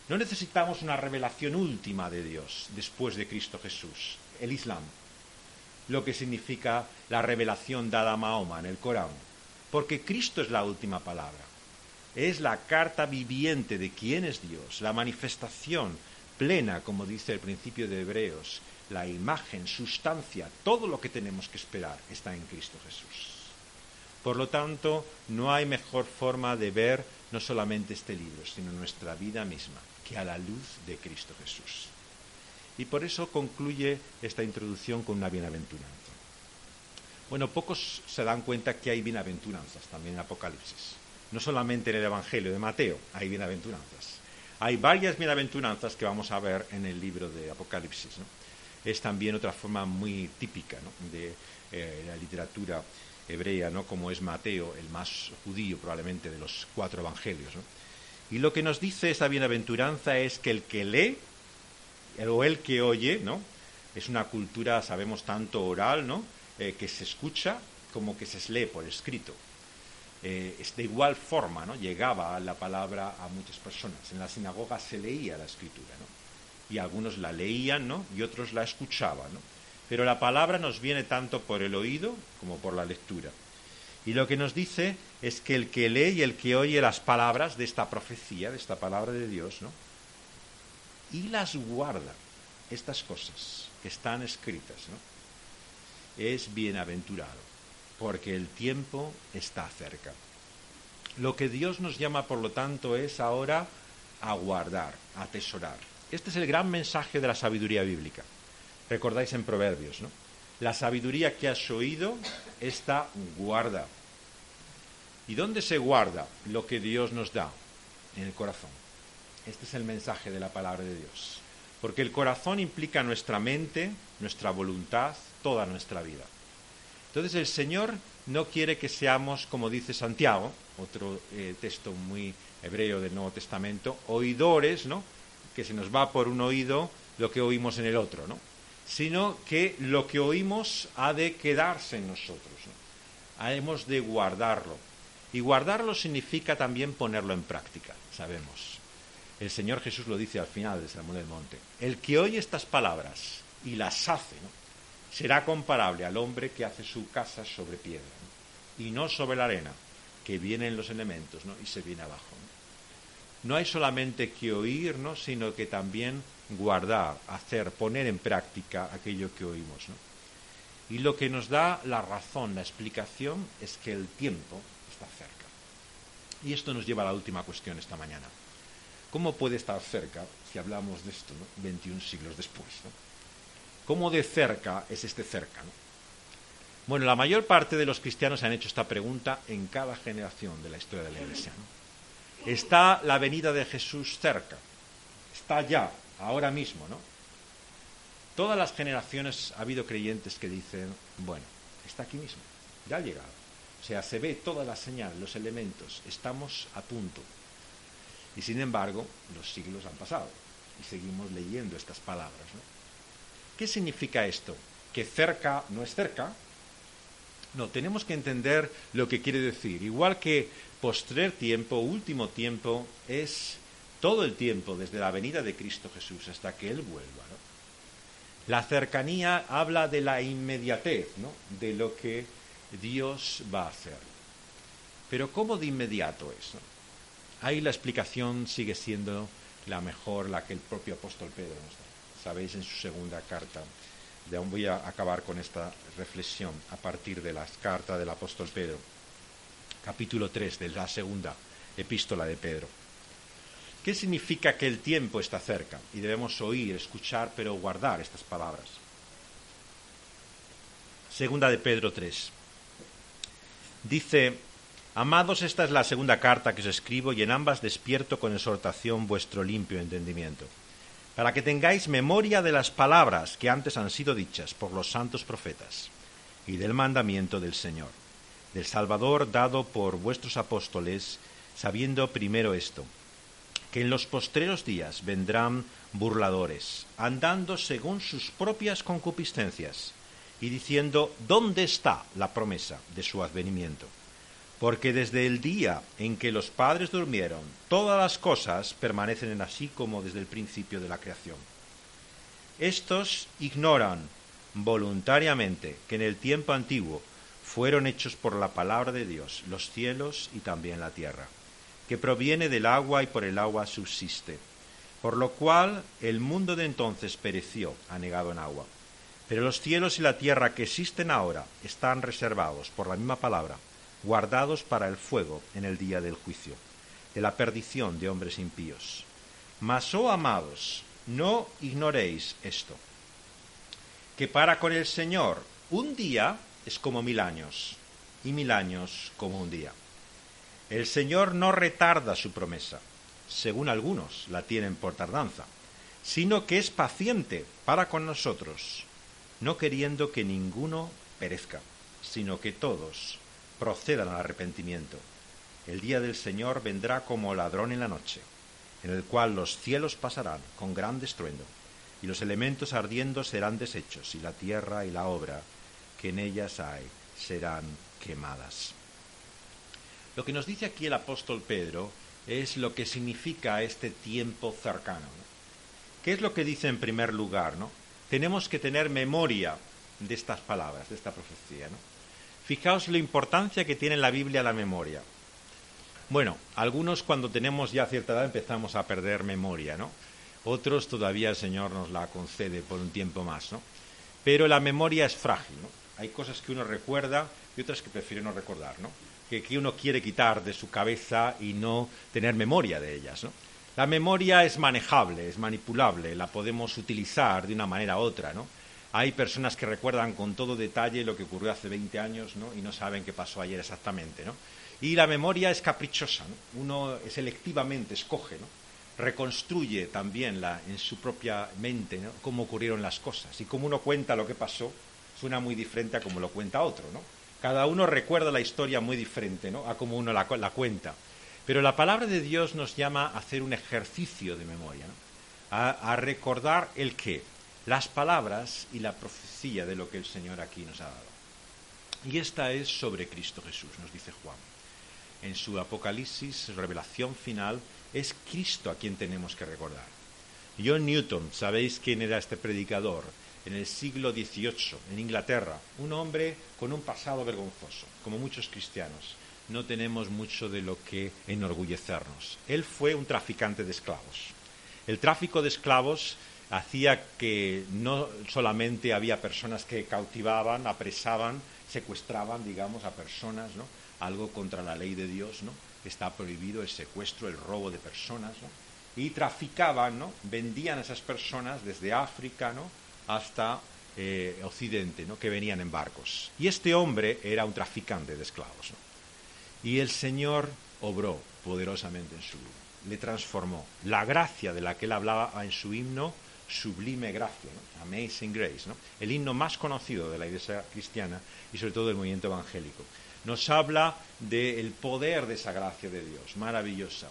No necesitamos una revelación última de Dios después de Cristo Jesús, el Islam, lo que significa la revelación dada a Mahoma en el Corán, porque Cristo es la última palabra. Es la carta viviente de quién es Dios, la manifestación plena, como dice el principio de Hebreos, la imagen, sustancia, todo lo que tenemos que esperar está en Cristo Jesús. Por lo tanto, no hay mejor forma de ver no solamente este libro, sino nuestra vida misma, que a la luz de Cristo Jesús. Y por eso concluye esta introducción con una bienaventuranza. Bueno, pocos se dan cuenta que hay bienaventuranzas también en Apocalipsis. No solamente en el Evangelio de Mateo hay bienaventuranzas. Hay varias bienaventuranzas que vamos a ver en el libro de Apocalipsis, ¿no? Es también otra forma muy típica, ¿no?, de la literatura hebrea, ¿no?, como es Mateo, el más judío probablemente de los 4 evangelios, ¿no? Y lo que nos dice esta bienaventuranza es que el que lee o el que oye, ¿no?, es una cultura, sabemos, tanto oral, ¿no?, que se escucha como que se lee por escrito. Es de igual forma, ¿no?, llegaba la palabra a muchas personas. En la sinagoga se leía la escritura, ¿no?, y algunos la leían, ¿no?, y otros la escuchaban, ¿no? Pero la palabra nos viene tanto por el oído como por la lectura. Y lo que nos dice es que el que lee y el que oye las palabras de esta profecía, de esta palabra de Dios, ¿no?, y las guarda, estas cosas que están escritas, ¿no?, es bienaventurado, porque el tiempo está cerca. Lo que Dios nos llama, por lo tanto, es ahora a guardar, a atesorar. Este es el gran mensaje de la sabiduría bíblica. Recordáis en Proverbios, ¿no? La sabiduría que has oído, esta guarda. ¿Y dónde se guarda lo que Dios nos da? En el corazón. Este es el mensaje de la palabra de Dios. Porque el corazón implica nuestra mente, nuestra voluntad, toda nuestra vida. Entonces el Señor no quiere que seamos, como dice Santiago, otro texto muy hebreo del Nuevo Testamento, oidores, ¿no?, que se nos va por un oído lo que oímos en el otro, ¿no?, sino que lo que oímos ha de quedarse en nosotros, ¿no? Hemos de guardarlo. Y guardarlo significa también ponerlo en práctica, sabemos. El Señor Jesús lo dice al final del Sermón del Monte. El que oye estas palabras y las hace, ¿no?, será comparable al hombre que hace su casa sobre piedra, ¿no?, y no sobre la arena, que vienen los elementos, ¿no?, y se viene abajo, ¿no? No hay solamente que oír, ¿no?, sino que también guardar, hacer, poner en práctica aquello que oímos, ¿no? Y lo que nos da la razón, la explicación, es que el tiempo está cerca. Y esto nos lleva a la última cuestión esta mañana. ¿Cómo puede estar cerca si hablamos de esto, ¿no?, 21 siglos después, ¿no? ¿Cómo de cerca es este cerca, ¿no? Bueno, la mayor parte de los cristianos han hecho esta pregunta en cada generación de la historia de la Iglesia, ¿no? ¿Está la venida de Jesús cerca? Está ya, ahora mismo, ¿no? Todas las generaciones ha habido creyentes que dicen, bueno, está aquí mismo, ya ha llegado. O sea, se ve toda la señal, los elementos, estamos a punto. Y sin embargo, los siglos han pasado y seguimos leyendo estas palabras, ¿no? ¿Qué significa esto? ¿Que cerca no es cerca? No, tenemos que entender lo que quiere decir. Igual que postrer tiempo, último tiempo, es todo el tiempo desde la venida de Cristo Jesús hasta que Él vuelva, ¿no? La cercanía habla de la inmediatez, ¿no?, de lo que Dios va a hacer. Pero ¿cómo de inmediato es, ¿no? Ahí la explicación sigue siendo la mejor, la que el propio apóstol Pedro nos da. Sabéis, en su segunda carta. Voy a acabar con esta reflexión a partir de la carta del apóstol Pedro, capítulo 3 de la segunda epístola de Pedro. ¿Qué significa que el tiempo está cerca? Y debemos oír, escuchar, pero guardar estas palabras. Segunda de Pedro 3. Dice: Amados, esta es la segunda carta que os escribo, y en ambas despierto con exhortación vuestro limpio entendimiento, para que tengáis memoria de las palabras que antes han sido dichas por los santos profetas, y del mandamiento del Señor, del Salvador dado por vuestros apóstoles, sabiendo primero esto, que en los postreros días vendrán burladores, andando según sus propias concupiscencias, y diciendo: ¿dónde está la promesa de su advenimiento? Porque desde el día en que los padres durmieron, todas las cosas permanecen así como desde el principio de la creación. Estos ignoran voluntariamente que en el tiempo antiguo fueron hechos por la palabra de Dios los cielos y también la tierra, que proviene del agua y por el agua subsiste, por lo cual el mundo de entonces pereció anegado en agua. Pero los cielos y la tierra que existen ahora están reservados por la misma palabra, guardados para el fuego en el día del juicio, de la perdición de hombres impíos. Mas, oh amados, no ignoréis esto, que para con el Señor un día es como 1000 años, y 1000 años como un día. El Señor no retarda su promesa, según algunos la tienen por tardanza, sino que es paciente para con nosotros, no queriendo que ninguno perezca, sino que todos procedan al arrepentimiento. El día del Señor vendrá como ladrón en la noche, en el cual los cielos pasarán con gran estruendo, y los elementos ardiendo serán deshechos, y la tierra y la obra que en ellas hay serán quemadas. Lo que nos dice aquí el apóstol Pedro es lo que significa este tiempo cercano, ¿no? ¿Qué es lo que dice en primer lugar, ¿no? Tenemos que tener memoria de estas palabras, de esta profecía, ¿no? Fijaos la importancia que tiene en la Biblia la memoria. Bueno, algunos cuando tenemos ya cierta edad empezamos a perder memoria, ¿no? Otros todavía el Señor nos la concede por un tiempo más, ¿no? Pero la memoria es frágil, ¿no? Hay cosas que uno recuerda y otras que prefiere no recordar, ¿no? Que uno quiere quitar de su cabeza y no tener memoria de ellas, ¿no? La memoria es manejable, es manipulable, la podemos utilizar de una manera u otra, ¿no? Hay personas que recuerdan con todo detalle lo que ocurrió hace 20 años, ¿no? Y no saben qué pasó ayer exactamente, ¿no? Y la memoria es caprichosa, ¿no? Uno selectivamente escoge, ¿no? Reconstruye también en su propia mente, ¿no? Cómo ocurrieron las cosas. Y como uno cuenta lo que pasó, suena muy diferente a como lo cuenta otro, ¿no? Cada uno recuerda la historia muy diferente, ¿no? A como uno la cuenta. Pero la palabra de Dios nos llama a hacer un ejercicio de memoria, ¿no? A recordar el qué, las palabras y la profecía de lo que el Señor aquí nos ha dado. Y esta es sobre Cristo Jesús, nos dice Juan. En su Apocalipsis, revelación final, es Cristo a quien tenemos que recordar. John Newton, ¿sabéis quién era este predicador? En el siglo XVIII, en Inglaterra, un hombre con un pasado vergonzoso, como muchos cristianos. No tenemos mucho de lo que enorgullecernos. Él fue un traficante de esclavos. El tráfico de esclavos hacía que no solamente había personas que cautivaban, apresaban, secuestraban, digamos, a personas, ¿no? Algo contra la ley de Dios, ¿no? Está prohibido el secuestro, el robo de personas, ¿no? Y traficaban, ¿no? Vendían a esas personas desde África, ¿no? Hasta Occidente, ¿no? Que venían en barcos. Y este hombre era un traficante de esclavos, ¿no? Y el Señor obró poderosamente en su vida, le transformó. La gracia de la que él hablaba en su himno, Sublime Gracia, ¿no? Amazing Grace, ¿no? El himno más conocido de la Iglesia cristiana y sobre todo del movimiento evangélico. Nos habla del poder de esa gracia de Dios, maravillosa.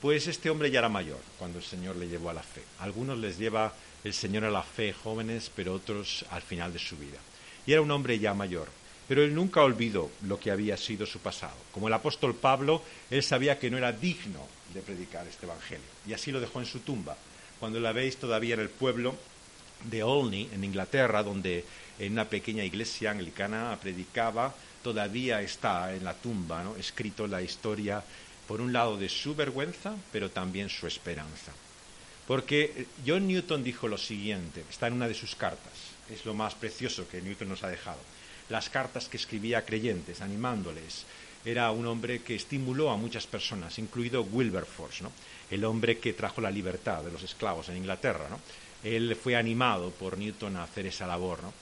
Pues este hombre ya era mayor cuando el Señor le llevó a la fe. A algunos les lleva el Señor a la fe jóvenes, pero otros al final de su vida. Y era un hombre ya mayor. Pero él nunca olvidó lo que había sido su pasado. Como el apóstol Pablo, él sabía que no era digno de predicar este evangelio. Y así lo dejó en su tumba. Cuando la veis todavía en el pueblo de Olney, en Inglaterra, donde en una pequeña iglesia anglicana predicaba, todavía está en la tumba, ¿no? Escrito la historia, por un lado, de su vergüenza, pero también su esperanza. Porque John Newton dijo lo siguiente, está en una de sus cartas, es lo más precioso que Newton nos ha dejado. Las cartas que escribía a creyentes, animándoles. Era un hombre que estimuló a muchas personas, incluido Wilberforce, ¿no? El hombre que trajo la libertad de los esclavos en Inglaterra, ¿no? Él fue animado por Newton a hacer esa labor, ¿no?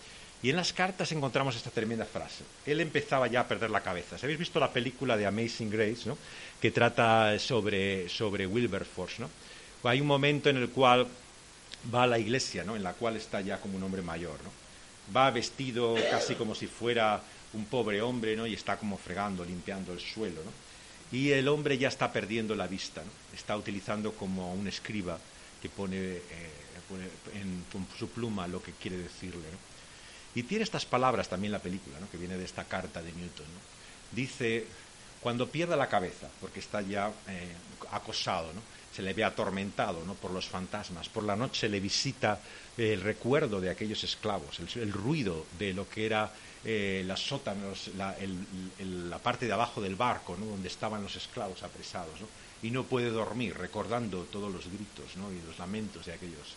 Y en las cartas encontramos esta tremenda frase. Él empezaba ya a perder la cabeza. ¿Habéis visto la película de Amazing Grace, ¿no? Que trata sobre Wilberforce, ¿no? Hay un momento en el cual va a la iglesia, ¿no? En la cual está ya como un hombre mayor, ¿no? Va vestido casi como si fuera un pobre hombre, ¿no? Y está como fregando, limpiando el suelo, ¿no? Y el hombre ya está perdiendo la vista, ¿no? Está utilizando como un escriba que pone con su pluma lo que quiere decirle, ¿no? Y tiene estas palabras también la película, ¿no?, que viene de esta carta de Newton, ¿no? Dice, cuando pierda la cabeza, porque está ya acosado, ¿no?, se le ve atormentado, ¿no?, por los fantasmas, por la noche le visita el recuerdo de aquellos esclavos, el ruido de lo que era las sótanos, la parte de abajo del barco, ¿no?, donde estaban los esclavos apresados, ¿no?, y no puede dormir recordando todos los gritos, ¿no?, y los lamentos de aquellos.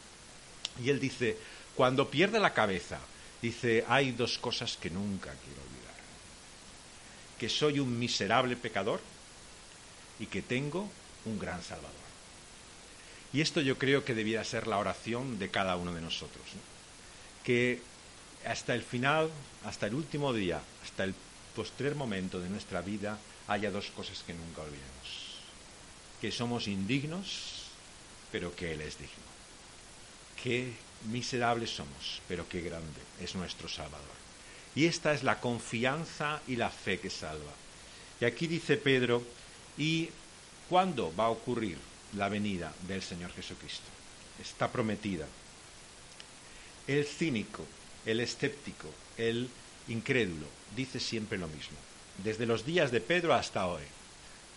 Y él dice, cuando pierde la cabeza, dice, hay dos cosas que nunca quiero olvidar: que soy un miserable pecador y que tengo un gran Salvador. Y esto yo creo que debiera ser la oración de cada uno de nosotros, ¿no?, que hasta el final, hasta el último día, hasta el postrer momento de nuestra vida, haya dos cosas que nunca olvidemos: que somos indignos, pero que Él es digno; que miserables somos, pero qué grande es nuestro Salvador. Y esta es la confianza y la fe que salva. Y aquí dice Pedro, ¿y cuándo va a ocurrir la venida del Señor Jesucristo? Está prometida. El cínico, el escéptico, el incrédulo dice siempre lo mismo, desde los días de Pedro hasta hoy.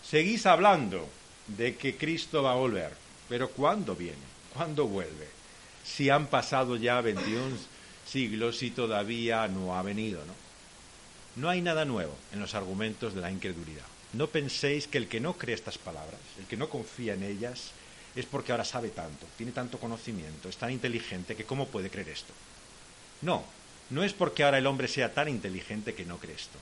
Seguís hablando de que Cristo va a volver, pero ¿cuándo viene? ¿Cuándo vuelve? Si han pasado ya 21 siglos y todavía no ha venido, ¿no? No hay nada nuevo en los argumentos de la incredulidad. No penséis que el que no cree estas palabras, el que no confía en ellas, es porque ahora sabe tanto, tiene tanto conocimiento, es tan inteligente que ¿cómo puede creer esto? No, no es porque ahora el hombre sea tan inteligente que no cree esto.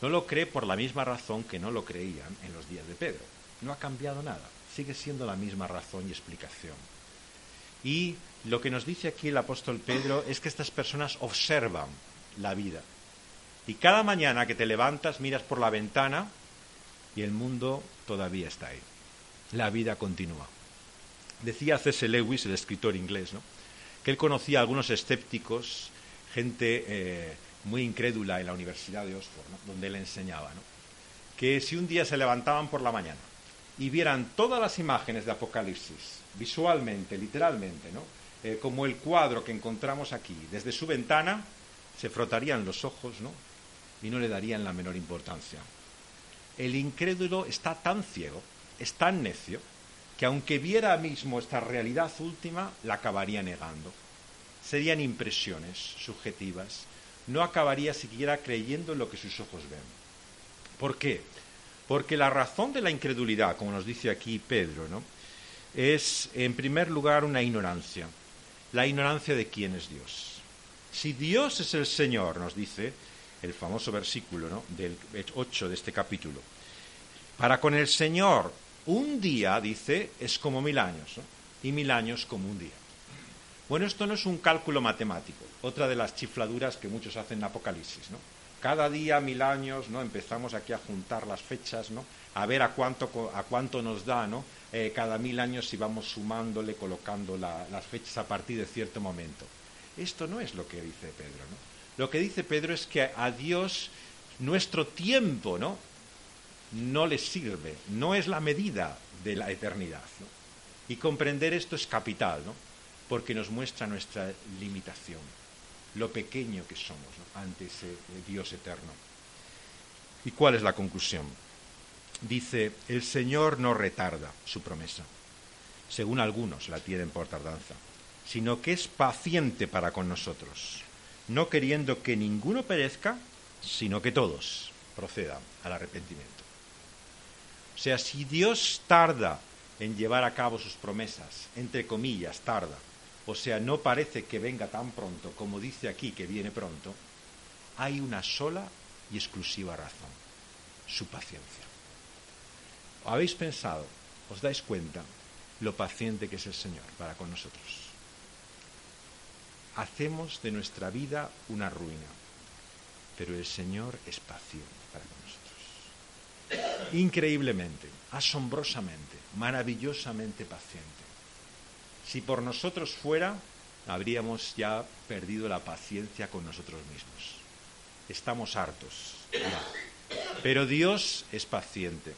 No lo cree por la misma razón que no lo creían en los días de Pedro. No ha cambiado nada, sigue siendo la misma razón y explicación. Y lo que nos dice aquí el apóstol Pedro es que estas personas observan la vida. Y cada mañana que te levantas, miras por la ventana y el mundo todavía está ahí. La vida continúa. Decía C.S. Lewis, el escritor inglés, ¿no?, que él conocía a algunos escépticos, gente muy incrédula en la Universidad de Oxford, ¿no?, donde él enseñaba, ¿no?, que si un día se levantaban por la mañana y vieran todas las imágenes de Apocalipsis, visualmente, literalmente, ¿no?, como el cuadro que encontramos aquí, desde su ventana, se frotarían los ojos, ¿no?, y no le darían la menor importancia. El incrédulo está tan ciego, es tan necio, que aunque viera mismo esta realidad última, la acabaría negando. Serían impresiones subjetivas, no acabaría siquiera creyendo en lo que sus ojos ven. ¿Por qué? Porque la razón de la incredulidad, como nos dice aquí Pedro, ¿no?, es, en primer lugar, una ignorancia. La ignorancia de quién es Dios. Si Dios es el Señor, nos dice el famoso versículo, ¿no?, del 8 de este capítulo, para con el Señor un día, dice, es como 1000 años, ¿no?, y 1000 años como un día. Bueno, esto no es un cálculo matemático, otra de las chifladuras que muchos hacen en Apocalipsis, ¿no? Cada día 1000 años, ¿no?, empezamos aquí a juntar las fechas, ¿no?, a ver a cuánto nos da, ¿no?, cada 1000 años si vamos sumándole, colocando las fechas a partir de cierto momento. Esto no es lo que dice Pedro, ¿no? Lo que dice Pedro es que a Dios nuestro tiempo, no le sirve, no es la medida de la eternidad, ¿no? Y comprender esto es capital, ¿no?, porque nos muestra nuestra limitación, lo pequeño que somos, ¿no?, ante ese Dios eterno. ¿Y cuál es la conclusión? Dice, el Señor no retarda su promesa, según algunos la tienen por tardanza, sino que es paciente para con nosotros, no queriendo que ninguno perezca, sino que todos procedan al arrepentimiento. O sea, si Dios tarda en llevar a cabo sus promesas, entre comillas, tarda, o sea, no parece que venga tan pronto como dice aquí que viene pronto, hay una sola y exclusiva razón: su paciencia. ¿Habéis pensado, os dais cuenta, lo paciente que es el Señor para con nosotros? Hacemos de nuestra vida una ruina, pero el Señor es paciente para con nosotros. Increíblemente, asombrosamente, maravillosamente paciente. Si por nosotros fuera, habríamos ya perdido la paciencia con nosotros mismos. Estamos hartos ya. Pero Dios es paciente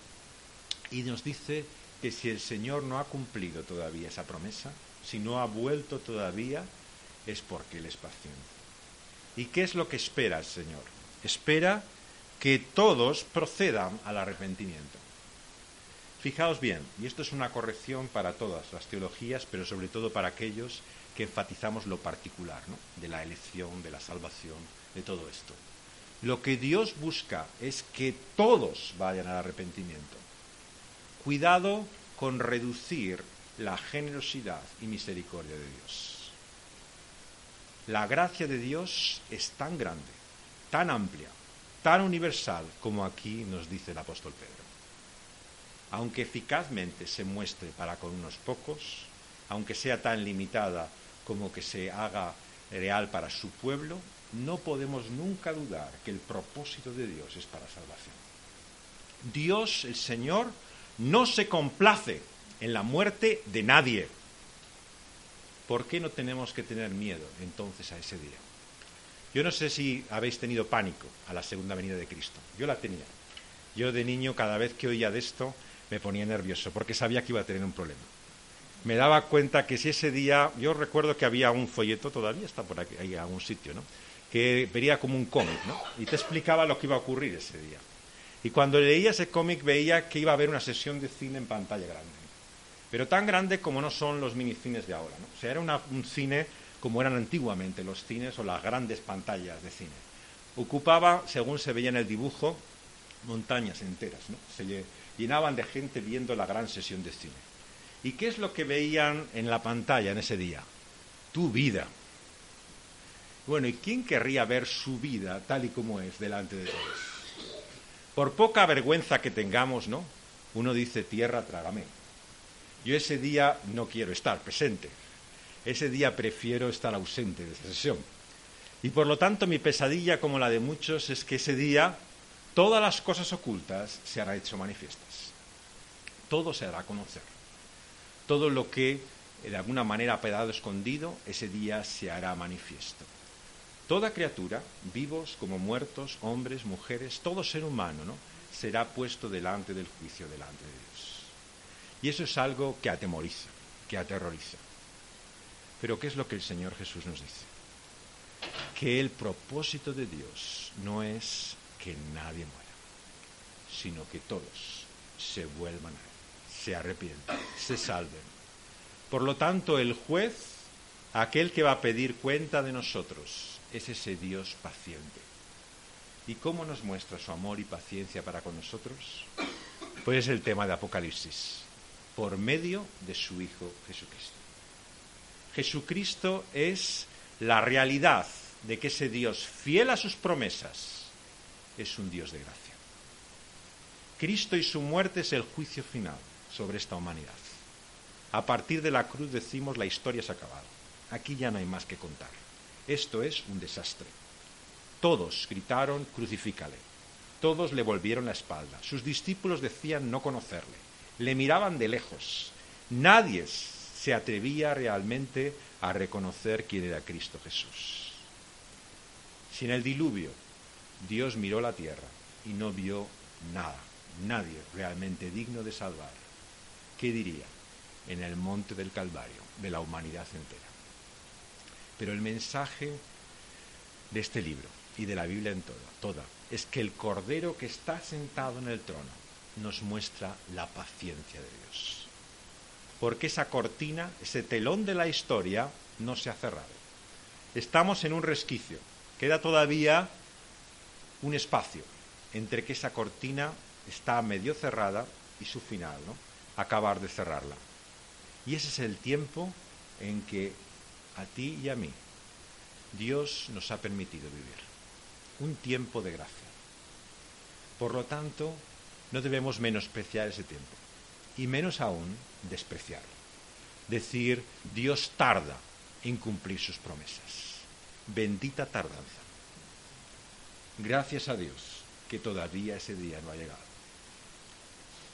y nos dice que si el Señor no ha cumplido todavía esa promesa, si no ha vuelto todavía, es porque Él es paciente. ¿Y qué es lo que espera el Señor? Espera que todos procedan al arrepentimiento. Fijaos bien, y esto es una corrección para todas las teologías, pero sobre todo para aquellos que enfatizamos lo particular, ¿no?, de la elección, de la salvación, de todo esto. Lo que Dios busca es que todos vayan al arrepentimiento. Cuidado con reducir la generosidad y misericordia de Dios. La gracia de Dios es tan grande, tan amplia, tan universal como aquí nos dice el apóstol Pedro. Aunque eficazmente se muestre para con unos pocos, aunque sea tan limitada como que se haga real para su pueblo, no podemos nunca dudar que el propósito de Dios es para salvación. Dios, el Señor, no se complace en la muerte de nadie. ¿Por qué no tenemos que tener miedo entonces a ese día? Yo no sé si habéis tenido pánico a la segunda venida de Cristo. Yo la tenía. Yo de niño, cada vez que oía de esto, me ponía nervioso porque sabía que iba a tener un problema. Me daba cuenta que si ese día, yo recuerdo que había un folleto, todavía está por aquí, ahí en algún sitio, ¿no?, que vería como un cómic, ¿no?, y te explicaba lo que iba a ocurrir ese día. Y cuando leía ese cómic veía que iba a haber una sesión de cine en pantalla grande, pero tan grande como no son los minicines de ahora, ¿no? O sea, era un cine como eran antiguamente los cines o las grandes pantallas de cine. Ocupaba, según se veía en el dibujo, montañas enteras, ¿no? Se llenaban de gente viendo la gran sesión de cine. ¿Y qué es lo que veían en la pantalla en ese día? Tu vida. Bueno, ¿y quién querría ver su vida tal y como es delante de todos? Por poca vergüenza que tengamos, ¿no?, uno dice, tierra, trágame. Yo ese día no quiero estar presente. Ese día prefiero estar ausente de esa sesión. Y por lo tanto mi pesadilla, como la de muchos, es que ese día todas las cosas ocultas se harán hecho manifiestas. Todo se hará conocer. Todo lo que de alguna manera ha quedado escondido, ese día se hará manifiesto. Toda criatura, vivos como muertos, hombres, mujeres, todo ser humano, ¿no?, será puesto delante del juicio, delante de Dios. Y eso es algo que atemoriza, que aterroriza. Pero ¿qué es lo que el Señor Jesús nos dice? Que el propósito de Dios no es que nadie muera, sino que todos se vuelvan a Él, se arrepientan, se salven. Por lo tanto, el juez, aquel que va a pedir cuenta de nosotros, es ese Dios paciente. ¿Y cómo nos muestra su amor y paciencia para con nosotros? Pues es el tema de Apocalipsis, por medio de su Hijo Jesucristo. Jesucristo es la realidad de que ese Dios, fiel a sus promesas, es un Dios de gracia. Cristo y su muerte es el juicio final sobre esta humanidad. A partir de la cruz decimos, la historia se ha acabado. Aquí ya no hay más que contar. Esto es un desastre. Todos gritaron, crucifícale. Todos le volvieron la espalda. Sus discípulos decían no conocerle. Le miraban de lejos. Nadie se atrevía realmente a reconocer quién era Cristo Jesús. Si en el diluvio Dios miró la tierra y no vio nada, nadie realmente digno de salvar, ¿qué diría en el monte del Calvario de la humanidad entera? Pero el mensaje de este libro y de la Biblia en toda es que el Cordero que está sentado en el trono nos muestra la paciencia de Dios. Porque esa cortina, ese telón de la historia, no se ha cerrado. Estamos en un resquicio. Queda todavía un espacio entre que esa cortina está medio cerrada y su final, ¿no?, acabar de cerrarla. Y ese es el tiempo en que a ti y a mí Dios nos ha permitido vivir. Un tiempo de gracia. Por lo tanto, no debemos menospreciar ese tiempo. Y menos aún despreciarlo. Decir, Dios tarda en cumplir sus promesas. Bendita tardanza. Gracias a Dios que todavía ese día no ha llegado.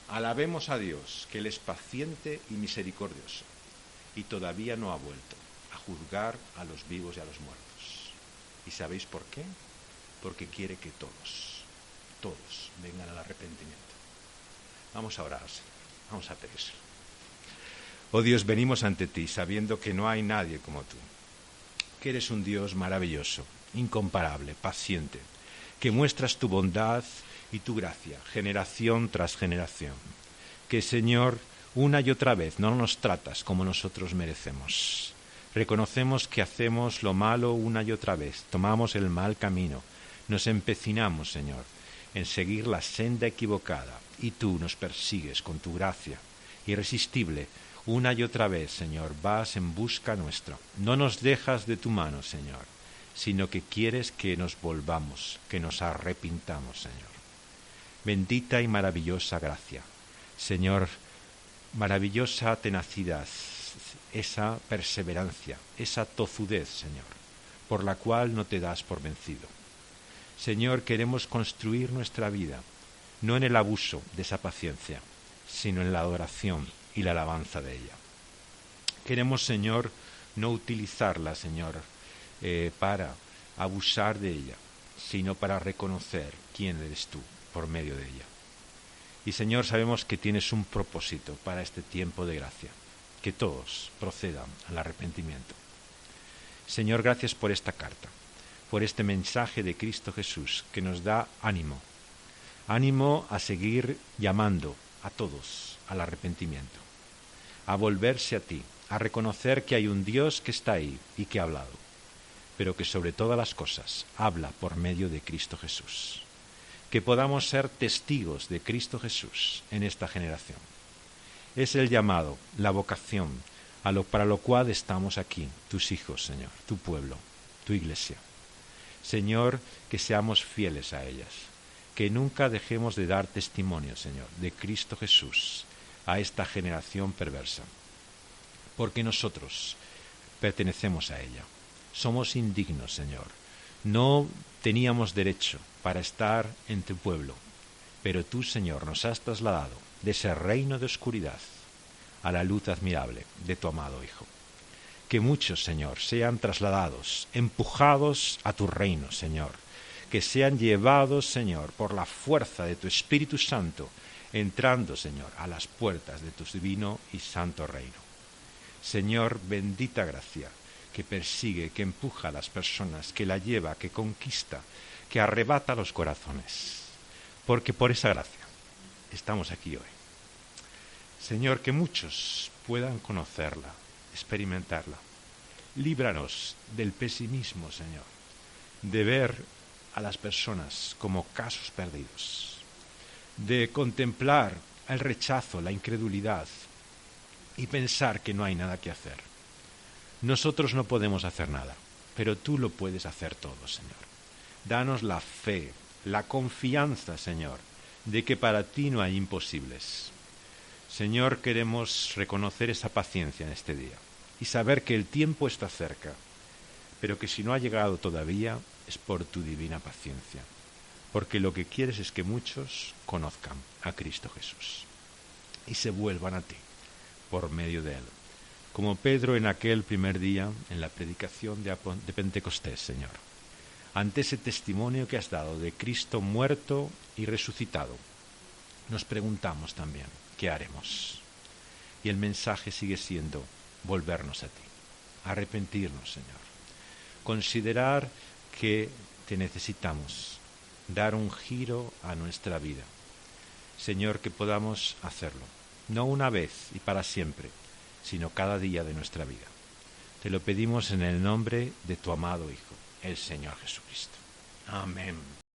Alabemos a Dios que Él es paciente y misericordioso y todavía no ha vuelto a juzgar a los vivos y a los muertos. ¿Y sabéis por qué? Porque quiere que todos vengan al arrepentimiento. Vamos a orar, Señor. Vamos a pedirlo. Oh Dios, venimos ante ti sabiendo que no hay nadie como tú, que eres un Dios maravilloso, incomparable, paciente, que muestras tu bondad y tu gracia, generación tras generación. Que, Señor, una y otra vez no nos tratas como nosotros merecemos. Reconocemos que hacemos lo malo una y otra vez, tomamos el mal camino, nos empecinamos, Señor, en seguir la senda equivocada, y tú nos persigues con tu gracia irresistible. Una y otra vez, Señor, vas en busca nuestra. No nos dejas de tu mano, Señor, sino que quieres que nos volvamos, que nos arrepintamos, Señor. Bendita y maravillosa gracia, Señor, maravillosa tenacidad, esa perseverancia, esa tozudez, Señor, por la cual no te das por vencido. Señor, queremos construir nuestra vida, no en el abuso de esa paciencia, sino en la adoración y la alabanza de ella. Queremos, Señor, no utilizarla, Señor, para abusar de ella, sino para reconocer quién eres tú por medio de ella. Y, Señor, sabemos que tienes un propósito para este tiempo de gracia, que todos procedan al arrepentimiento. Señor, gracias por esta carta, por este mensaje de Cristo Jesús que nos da ánimo, ánimo a seguir llamando a todos al arrepentimiento, a volverse a ti, a reconocer que hay un Dios que está ahí y que ha hablado, pero que sobre todas las cosas habla por medio de Cristo Jesús. Que podamos ser testigos de Cristo Jesús en esta generación. Es el llamado, la vocación, para lo cual estamos aquí, tus hijos, Señor, tu pueblo, tu iglesia. Señor, que seamos fieles a ellas, que nunca dejemos de dar testimonio, Señor, de Cristo Jesús a esta generación perversa, porque nosotros pertenecemos a ella. Somos indignos, Señor. No teníamos derecho para estar en tu pueblo, pero tú, Señor, nos has trasladado de ese reino de oscuridad a la luz admirable de tu amado Hijo. Que muchos, Señor, sean trasladados, empujados a tu reino, Señor, que sean llevados, Señor, por la fuerza de tu Espíritu Santo, entrando, Señor, a las puertas de tu divino y santo reino. Señor, bendita gracia, que persigue, que empuja a las personas, que la lleva, que conquista, que arrebata los corazones. Porque por esa gracia estamos aquí hoy. Señor, que muchos puedan conocerla, experimentarla. Líbranos del pesimismo, Señor, de ver a las personas como casos perdidos, de contemplar el rechazo, la incredulidad y pensar que no hay nada que hacer. Nosotros no podemos hacer nada, pero tú lo puedes hacer todo, Señor. Danos la fe, la confianza, Señor, de que para ti no hay imposibles. Señor, queremos reconocer esa paciencia en este día y saber que el tiempo está cerca, pero que si no ha llegado todavía es por tu divina paciencia, porque lo que quieres es que muchos conozcan a Cristo Jesús y se vuelvan a ti por medio de él. Como Pedro en aquel primer día, en la predicación de Pentecostés, Señor. Ante ese testimonio que has dado de Cristo muerto y resucitado, nos preguntamos también, ¿qué haremos? Y el mensaje sigue siendo volvernos a ti, arrepentirnos, Señor. Considerar que te necesitamos, dar un giro a nuestra vida. Señor, que podamos hacerlo, no una vez y para siempre, sino cada día de nuestra vida. Te lo pedimos en el nombre de tu amado Hijo, el Señor Jesucristo. Amén.